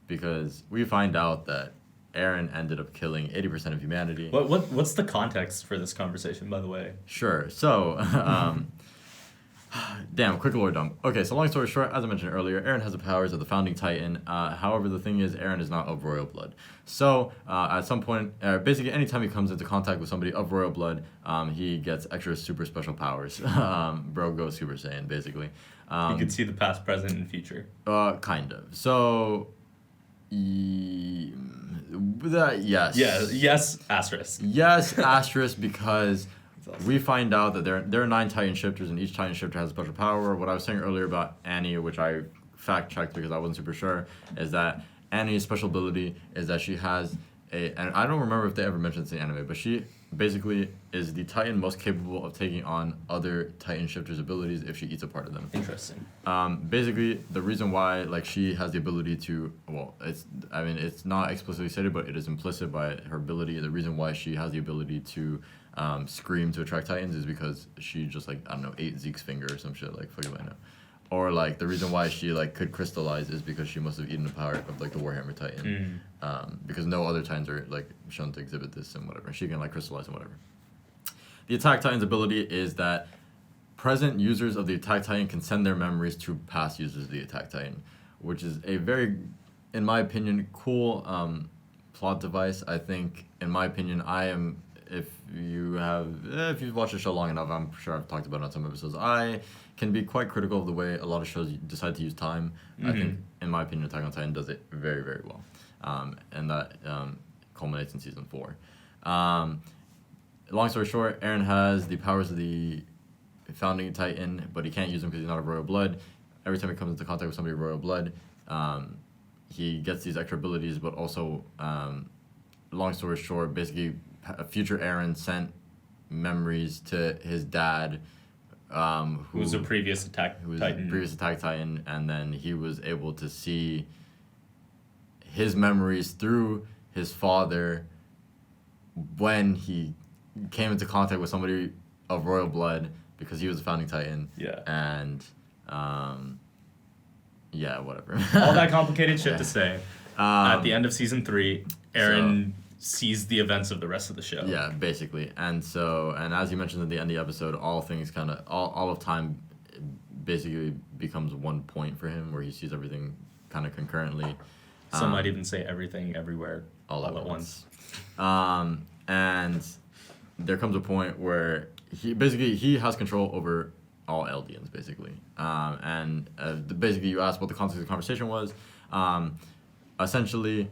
because we find out that Eren ended up killing 80% of humanity. What's the context for this conversation, by the way? Sure. So, damn, quick lore dump. Okay, so long story short, as I mentioned earlier, Eren has the powers of the founding Titan. However, the thing is, Eren is not of royal blood. So, at some point, basically anytime he comes into contact with somebody of royal blood, he gets extra super special powers. Bro goes Super Saiyan, basically. You could see the past, present, and future. Kind of. So, yes. Yeah, yes, asterisk. Yes, asterisk, because we find out that there are 9 Titan shifters, and each Titan shifter has a special power. What I was saying earlier about Annie, which I fact-checked because I wasn't super sure, is that Annie's special ability is that she has and I don't remember if they ever mentioned this in anime, but she basically is the Titan most capable of taking on other Titan shifters' abilities if she eats a part of them. Interesting. Basically, the reason why like she has the ability to, well, it's not explicitly stated, but it is implicit by her ability. The reason why she has the ability to scream to attract Titans is because she just like, I don't know, ate Zeke's finger or some shit, like fuck if I know. Or like the reason why she like could crystallize is because she must have eaten the power of like the Warhammer Titan. Because no other Titans are like shown to exhibit this and whatever. She can like crystallize and whatever. The Attack Titan's ability is that present users of the Attack Titan can send their memories to past users of the Attack Titan, which is a very, in my opinion, cool plot device. I think, in my opinion, if you've watched the show long enough, I'm sure I've talked about it on some episodes, I can be quite critical of the way a lot of shows decide to use time. I think, in my opinion, Attack on Titan does it very, very well. And that culminates in season 4. Long story short, Eren has the powers of the founding Titan, but he can't use them because he's not of royal blood. Every time he comes into contact with somebody of royal blood, he gets these extra abilities, but also, long story short, basically, a future Eren sent memories to his dad, who was a previous Attack Titan, and then he was able to see his memories through his father when he came into contact with somebody of royal blood because he was a founding Titan. Yeah. And yeah, whatever. All that complicated shit to say. At the end of season 3, Eren sees the events of the rest of the show. Yeah, basically. And as you mentioned at the end of the episode, all of time basically becomes one point for him where he sees everything kind of concurrently. Some might even say everything, everywhere, all at once. And there comes a point where he has control over all Eldians, basically. Basically, you asked what the context of the conversation was. Essentially,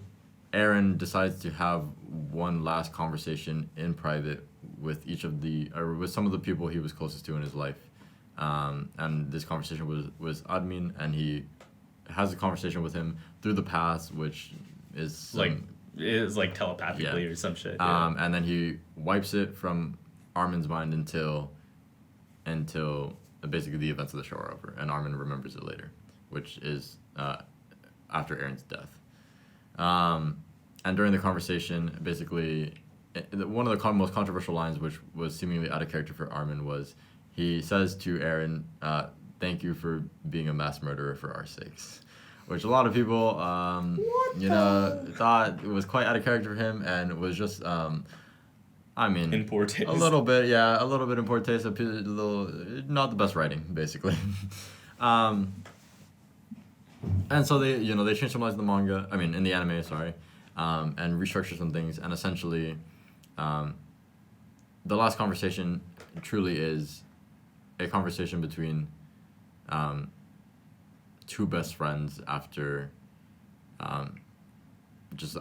Eren decides to have one last conversation in private with with some of the people he was closest to in his life. And this conversation was Admin, and he has a conversation with him through the past, which is like telepathically or some shit. Yeah. And then he wipes it from Armin's mind until basically the events of the show are over, and Armin remembers it later, which is after Eren's death. And during the conversation, basically, one of the most controversial lines, which was seemingly out of character for Armin, was he says to Eren, "Thank you for being a mass murderer for our sakes," which a lot of people, thought it was quite out of character for him, and it was just, in poor taste. a little bit in poor taste, not the best writing, basically. And so they changed some lines in the manga, in the anime, sorry, and restructured some things, and essentially, the last conversation truly is a conversation between two best friends after just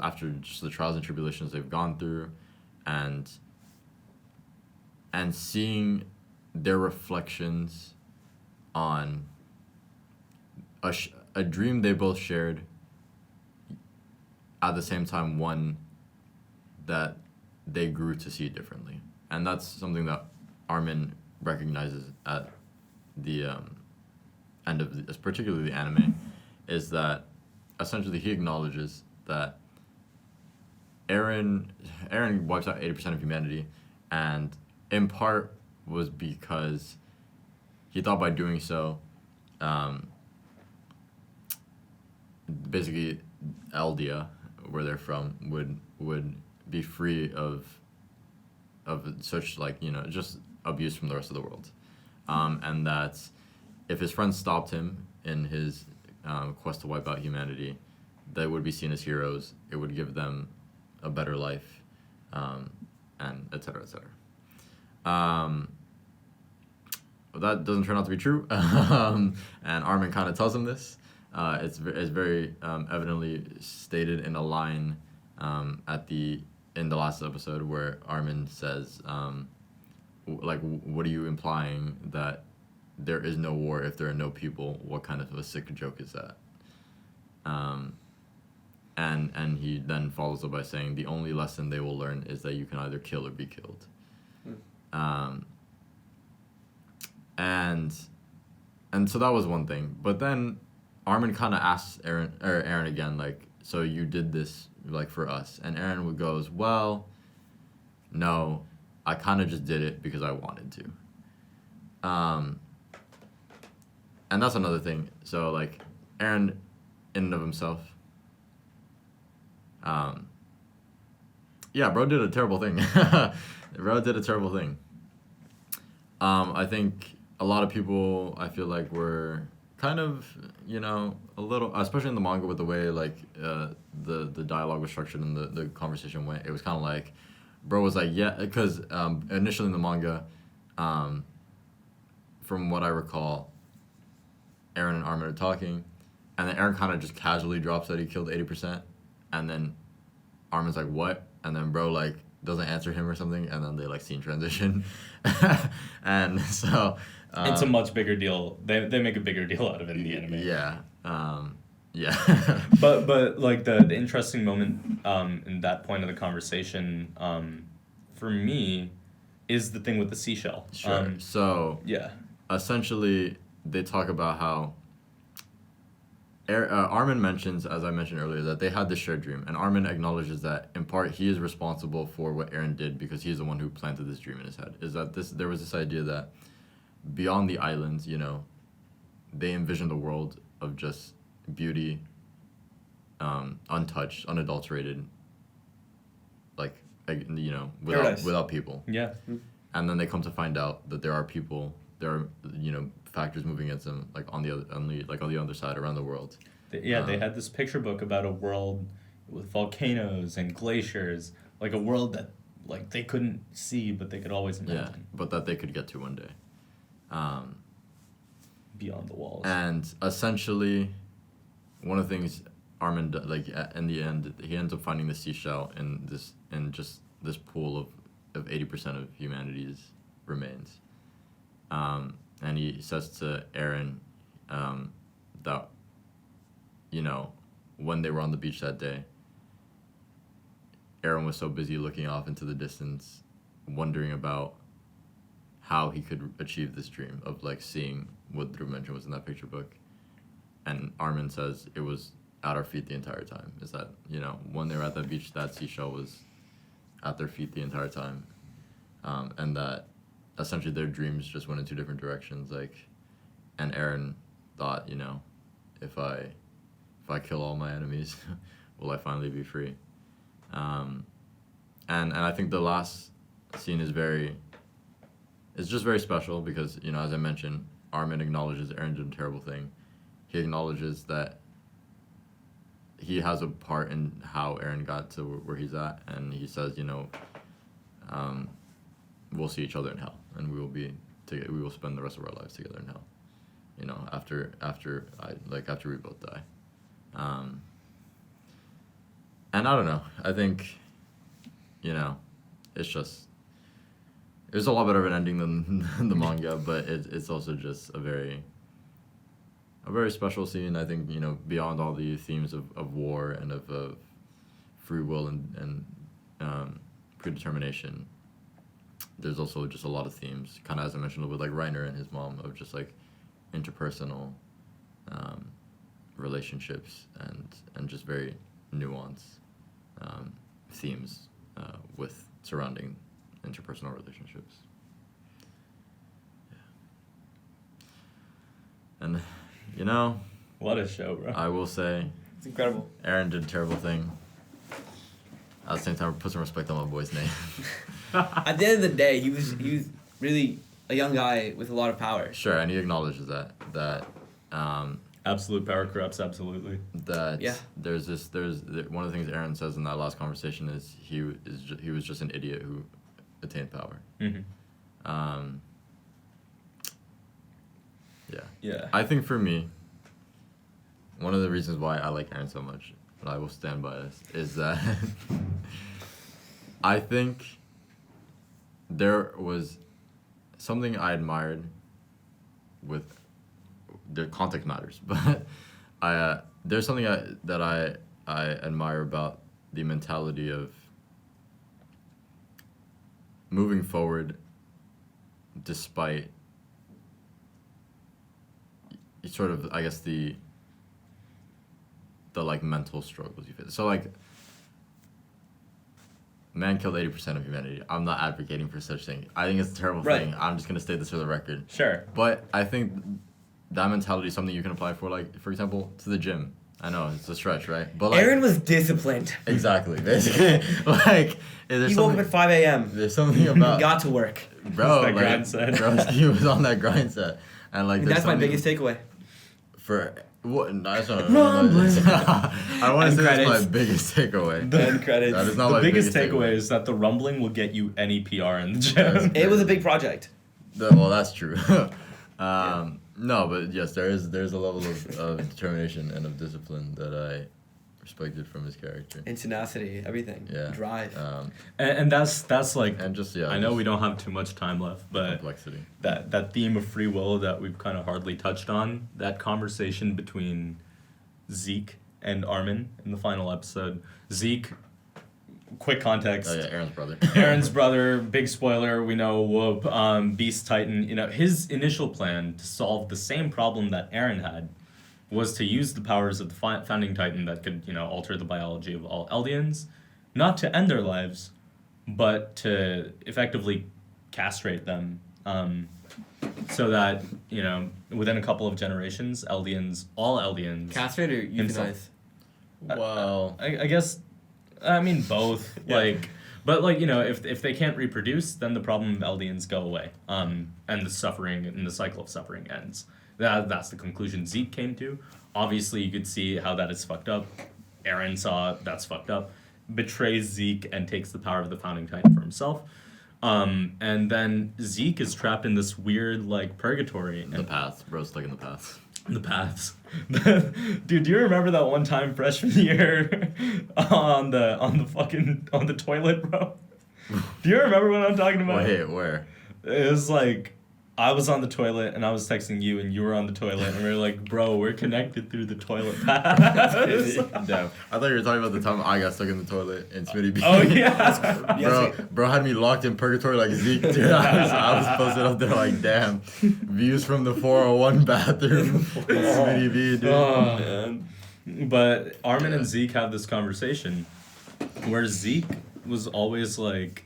the trials and tribulations they've gone through, and seeing their reflections on a dream they both shared, at the same time one that they grew to see differently. And that's something that Armin recognizes at the end of particularly the anime, is that essentially he acknowledges that Eren wipes out 80% of humanity, and in part was because he thought by doing so, basically Eldia, where they're from, would be free of such, like, just abuse from the rest of the world, and that if his friends stopped him in his quest to wipe out humanity, they would be seen as heroes. It would give them a better life, and et cetera, et cetera. But that doesn't turn out to be true, and Armin kind of tells him this. It's very evidently stated in a line in the last episode, where Armin says, what are you implying, that there is no war if there are no people? What kind of a sick joke is that? And he then follows up by saying, the only lesson they will learn is that you can either kill or be killed. And so that was one thing. But then Armin kind of asks Eren again, like, so you did this, like, for us? And Eren goes, well, no, I kind of just did it because I wanted to. And that's another thing. So, like, Eren, in and of himself, yeah, bro did a terrible thing. I think a lot of people, I feel like, were kind of, a little, especially in the manga, with the way, like, the dialogue was structured and the conversation went. It was kind of like, bro was like, yeah, because initially in the manga, from what I recall, Eren and Armin are talking, and then Eren kind of just casually drops that he killed 80%, and then Armin's like, what? And then bro, like, doesn't answer him or something, and then they, like, scene transition. And so it's a much bigger deal. They make a bigger deal out of it in the anime. Yeah. Yeah. but like the interesting moment in that point of the conversation, for me, is the thing with the seashell. Sure. So yeah. Essentially, they talk about how Armin mentions, as I mentioned earlier, that they had this shared dream, and Armin acknowledges that in part he is responsible for what Eren did because he's the one who planted this dream in his head. Is that there was this idea that beyond the islands, they envisioned a world of just beauty, untouched, unadulterated, like, without people. Yeah. And then they come to find out that there are people, there are, factors moving against them, like, on the other side around the world. They had this picture book about a world with volcanoes and glaciers, like a world that, like, they couldn't see, but they could always imagine. Yeah, but that they could get to one day. Beyond the walls. And essentially, one of the things Armin, like, in the end, he ends up finding the seashell in just this pool of 80% of humanity's remains. And he says to Eren that, when they were on the beach that day, Eren was so busy looking off into the distance, wondering about how he could achieve this dream of, like, seeing what Dhruv mentioned was in that picture book. And Armin says it was at our feet the entire time. Is that, when they were at that beach, that seashell was at their feet the entire time. And that essentially their dreams just went in two different directions. Like, and Eren thought, if I kill all my enemies, will I finally be free? And I think the last scene is just very special because, as I mentioned, Armin acknowledges Eren did a terrible thing. He acknowledges that he has a part in how Eren got to where he's at, and he says, we'll see each other in hell, and we will spend the rest of our lives together in hell. You know, after we both die. And I don't know. I think, you know, it's a lot better of an ending than the manga, but it's also just a very special scene. I think, you know, beyond all the themes of war and of free will and predetermination, there's also just a lot of themes, kind of as I mentioned with like Reiner and his mom, of just like interpersonal relationships and just very nuanced themes with surrounding interpersonal relationships. Yeah. And, you know, What a show, bro. I will say, It's incredible. Aaron did a terrible thing. At the same time, put some respect on my boy's name. At the end of the day, he was really a young guy with a lot of power. Sure, and he acknowledges that Absolute power corrupts absolutely. Yeah. there's one of the things Aaron says in that last conversation is he was just an idiot who attained power. Mm-hmm. Yeah. I think for me, one of the reasons why I like Aaron so much, and I will stand by this, is that I think there was something I admired with the context matters, but there's something that I admire about the mentality of moving forward despite sort of, I guess, the like mental struggles you face. So like, man killed 80% of humanity. I'm not advocating for such thing. I think it's a terrible thing. I'm just gonna state this for the record. Sure. But I think that mentality is something you can apply for, like, for example, to the gym. I know it's a stretch, right? But like, Aaron was disciplined. Exactly, basically. Like, He woke up at 5 a.m. There's something about Got to work. bro. That Like, grind set. bro, he was on that grind set, and like there's That's my something biggest takeaway. for what? No, that's not. Rumbling. I want to End say that's my credits. biggest takeaway. End credits. That is not The my biggest takeaway. takeaway is that the rumbling will get you any PR in the gym. It was a big project. Well, that's true. No, but yes, there's a level of determination and of discipline that I respected from his character. And tenacity, everything. Yeah. Drive. And that's like, And just I know we don't have too much time left, but complexity. that theme of free will that we've kind of hardly touched on, that conversation between Zeke and Armin in the final episode. Zeke, quick context. Oh yeah, Aaron's brother. Aaron's brother, big spoiler, we know, whoop, Beast Titan, you know, his initial plan to solve the same problem that Aaron had was to use the powers of the founding Titan that could, you know, alter the biology of all Eldians, not to end their lives, but to effectively castrate them, so that, you know, within a couple of generations, all Eldians... Castrate or euthanize? Well, I guess, I mean, both. Yeah. Like, but like, you know, if they can't reproduce, then the problem of Eldians go away. And the suffering and the cycle of suffering ends. That's the conclusion Zeke came to. Obviously, you could see how that is fucked up. Aaron saw that's fucked up. Betrays Zeke and takes the power of the founding Titan for himself. And then Zeke is trapped in this weird, like, purgatory. the path, bro, stuck in the path. The paths. Dude, do you remember that one time freshman year on the toilet, bro? Do you remember what I'm talking about? Wait, where? It was like, I was on the toilet and I was texting you and you were on the toilet and we were like, bro, we're connected through the toilet paths. Damn. I thought you were talking about the time I got stuck in the toilet in Smitty B. Oh yeah. Bro had me locked in purgatory like Zeke, dude. I was posted up there like, damn. Views from the 401 bathroom in Smitty B, dude. Oh, man. But Armin and Zeke have this conversation where Zeke was always like,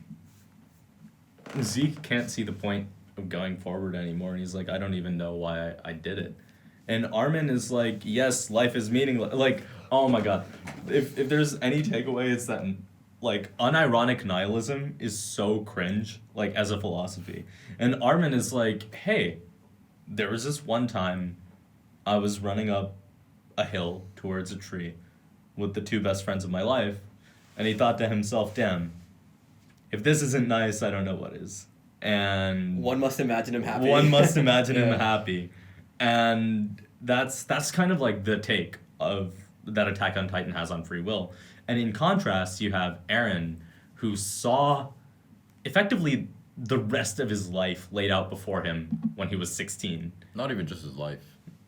Zeke can't see the point of going forward anymore, and he's like, I don't even know why I did it. And Armin is like, yes, life is meaningless. Like, oh my god, if there's any takeaway, it's that, like, unironic nihilism is so cringe, like, as a philosophy. And Armin is like, hey, there was this one time I was running up a hill towards a tree with the two best friends of my life, and he thought to himself, damn, if this isn't nice, I don't know what is. And One must imagine him happy. one must imagine him Yeah. happy. And that's kind of like the take of that Attack on Titan has on free will. And in contrast, you have Eren, who saw effectively the rest of his life laid out before him when he was 16. Not even just his life,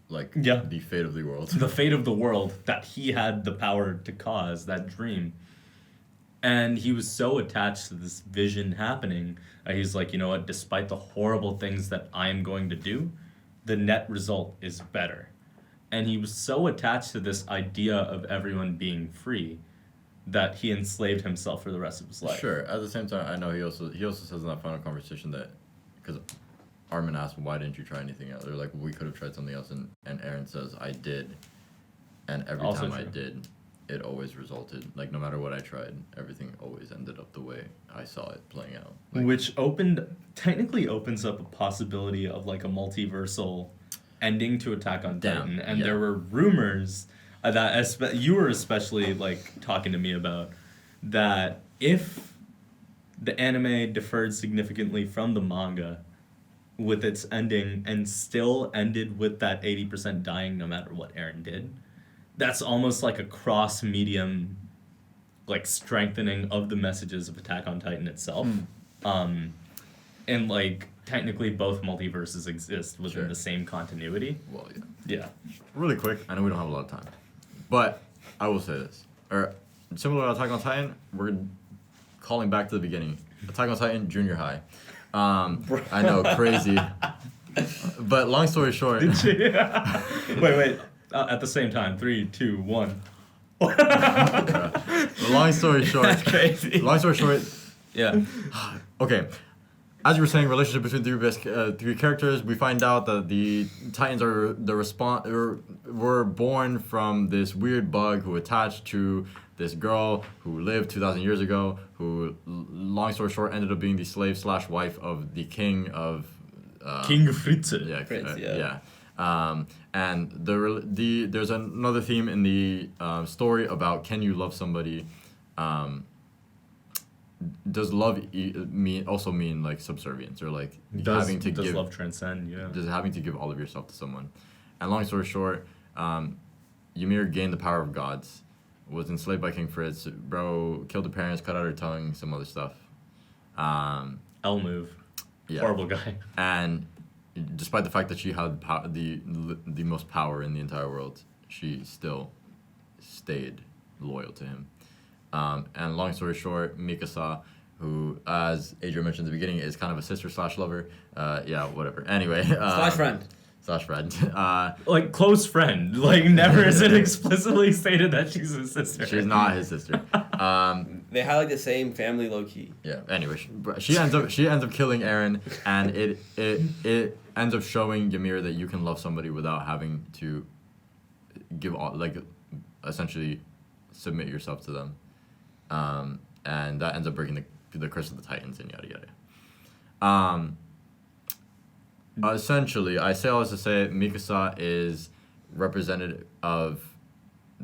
like Yeah. the fate of the world. The fate of the world that he had the power to cause, that dream. And he was so attached to this vision happening that he's like, you know what, despite the horrible things that I'm going to do, the net result is better. And he was so attached to this idea of everyone being free that he enslaved himself for the rest of his life. Sure. At the same time, I know he also says in that final conversation that, because Armin asked, why didn't you try anything else? They're like, we could have tried something else, and Eren says, I did, and every Also time I true. did, it always resulted. Like, no matter what I tried, everything always ended up the way I saw it playing out. Like, Which technically opens up a possibility of like a multiversal ending to Attack on Damn, Titan. And yeah. there were rumors that you were especially like talking to me about, that if the anime differed significantly from the manga with its ending and still ended with that 80% dying no matter what Eren did, that's almost like a cross medium like strengthening of the messages of Attack on Titan itself. And like technically both multiverses exist within Sure. the same continuity. well, yeah. Yeah. Really quick, I know we don't have a lot of time, but I will say this. Or similar to Attack on Titan, we're calling back to the beginning. Attack on Titan, junior high. I know, crazy. But long story short, Wait. At the same time, 3, 2, 1. long story short, That's crazy. long story short, Yeah. okay. As you were saying, relationship between three characters, we find out that the Titans are were born from this weird bug who attached to this girl who lived 2,000 years ago, who, long story short, ended up being the slave/wife of the king of... King Fritz. Yeah, Fritz, yeah. And there's another theme in the story about, can you love somebody? Does love also mean like subservience, or like having to does give? love transcend? Yeah. Does having to give all of yourself to someone? And long story short, Ymir gained the power of gods, was enslaved by King Fritz. Bro killed the parents, cut out her tongue, some other stuff. L move. Yeah. Horrible guy. And despite the fact that she had the most power in the entire world, she still stayed loyal to him. And long story short, Mikasa, who, as Adrian mentioned at the beginning, is kind of a sister/lover. Yeah, whatever. Anyway. Slash friend. Slash friend. Like close friend. Like never is it explicitly stated that she's his sister. She's not his sister. They had like the same family low key. Yeah. Anyway, she ends up killing Eren, and it ends up showing Ymir that you can love somebody without having to give all, like, essentially submit yourself to them. And that ends up breaking the curse of the Titans and yada yada. Essentially, I say all this to say Mikasa is representative of,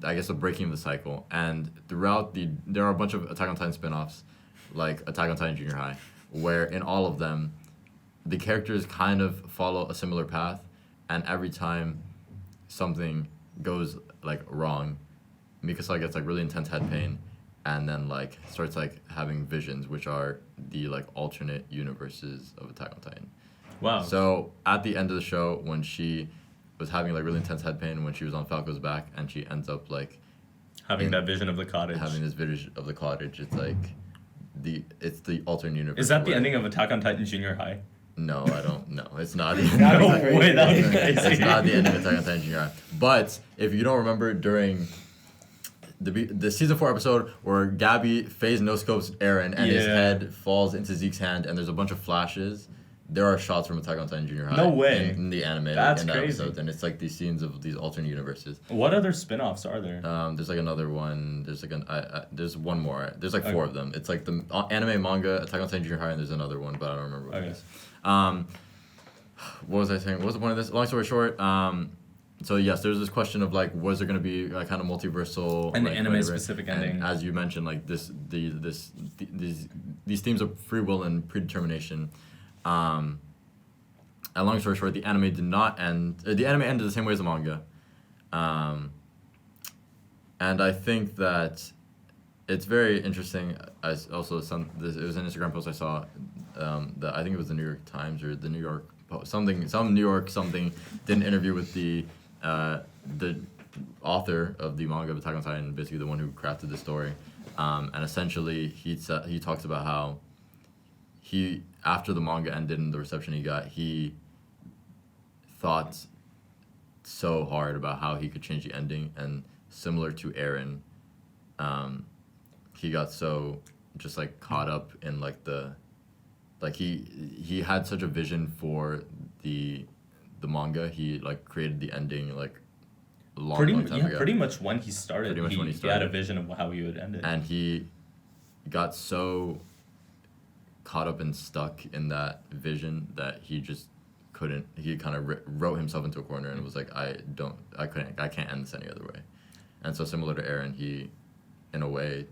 I guess, the breaking of the cycle. And throughout there are a bunch of Attack on Titan spin-offs, like Attack on Titan Junior High, where in all of them, the characters kind of follow a similar path, and every time something goes like wrong, Mikasa gets like really intense head pain, and then like starts like having visions, which are the like alternate universes of Attack on Titan. Wow. So at the end of the show, when she was having like really intense head pain, when she was on Falco's back, and she ends up like having that vision of the cottage. having this vision of the cottage, it's like it's the alternate universe. Is that the where- ending of Attack on Titan Junior High? No, I don't. No, it's not. That'd be No crazy. way, that would be crazy. It's not the ending of Attack on Titan Junior High. But if you don't remember, during the season 4 episode where Gabby phase no scopes Eren and his Yeah. head falls into Zeke's hand, and there's a bunch of flashes, there are shots from Attack on Titan Junior High. No way. In the anime. That's in the crazy. episodes, and it's like these scenes of these alternate universes. What other spin-offs are there? There's like another one. There's like there's one more. There's like 4 Okay. of them. It's like the anime, manga, Attack on Titan Junior High, and there's another one, but I don't remember what it Okay. is. What was I saying? What was the point of this? Long story short, so yes, there's this question of like, was there going to be like kind of multiversal An like, anime whatever. specific And ending. as you mentioned, like these themes of free will and predetermination. And long story short, the anime did not end. The anime ended the same way as the manga. And I think that it's very interesting. It was an Instagram post I saw that I think it was the New York Times or the New York Post, some New York something did an interview with the author of the manga of Attack on Titan, basically the one who crafted the story, and essentially he talks about how after the manga ended and the reception he got, he thought so hard about how he could change the ending, and similar to Eren, he got so just like caught up in like he had such a vision for the manga. He like created the ending like a long time ago. Pretty much when he started, When he he had a vision of how he would end it. And he got so caught up and stuck in that vision that he just couldn't. He kind of wrote himself into a corner and was like, I can't end this any other way. And so similar to Eren, he, in a way,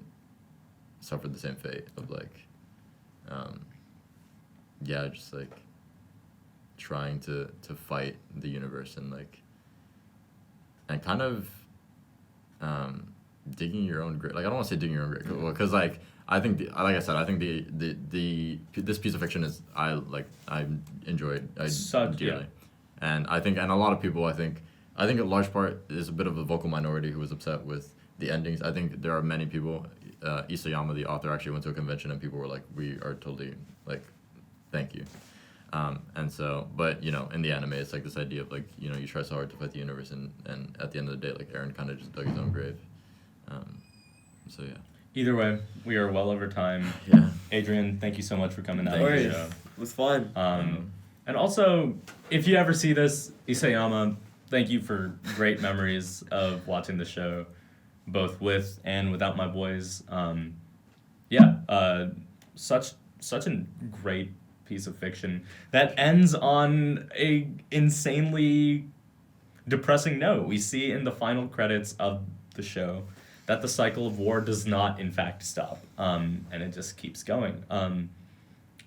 suffered the same fate of like, just like trying to fight the universe and like, and kind of digging your own grave. Like I don't want to say digging your own grave, because like I think this piece of fiction is I enjoyed dearly, and I think a lot of people I think a large part is a bit of a vocal minority who was upset with the endings. I think there are many people. Isayama, the author, actually went to a convention and people were like, "We are totally like, thank you." And so, but in the anime, it's like this idea of like you try so hard to fight the universe, and at the end of the day, like Eren kind of just dug his own grave. So yeah. Either way, we are well over time. Yeah. Adrian, thank you so much for coming out. No on the worries. show. It was fun. And also, if you ever see this, Isayama, thank you for great memories of watching the show, both with and without my boys. Such a great piece of fiction that ends on a insanely depressing note. We see in the final credits of the show that the cycle of war does not, in fact, stop, and it just keeps going.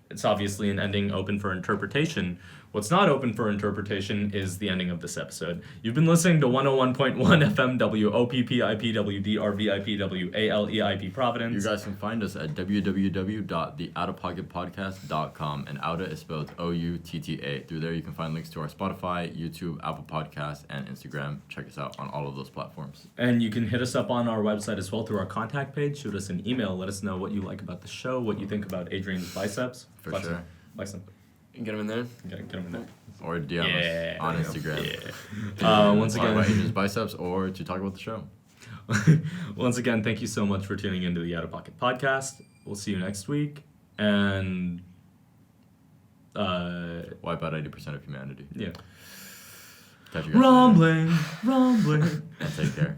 It's obviously an ending open for interpretation. What's not open for interpretation is the ending of this episode. You've been listening to 101.1 FM WOPPIPWDRVIPWALEIP Providence. You guys can find us at www.theoutapocketpodcast.com, and Outta is spelled O-U-T-T-A. Through there you can find links to our Spotify, YouTube, Apple Podcasts, and Instagram. Check us out on all of those platforms. And you can hit us up on our website as well through our contact page. Shoot us an email. Let us know what you like about the show, what you think about Adrian's biceps. For Flex sure. them. Flex them. Get him in there. Get him in there. Or DM us on Instagram. Once Talk about again, Adrian's biceps or to talk about the show. once again, thank you so much for tuning into the Outta Pocket Podcast. We'll see you next week. And Wipe out 80% of humanity. yeah. Catch you guys later. Rumbling. And take care.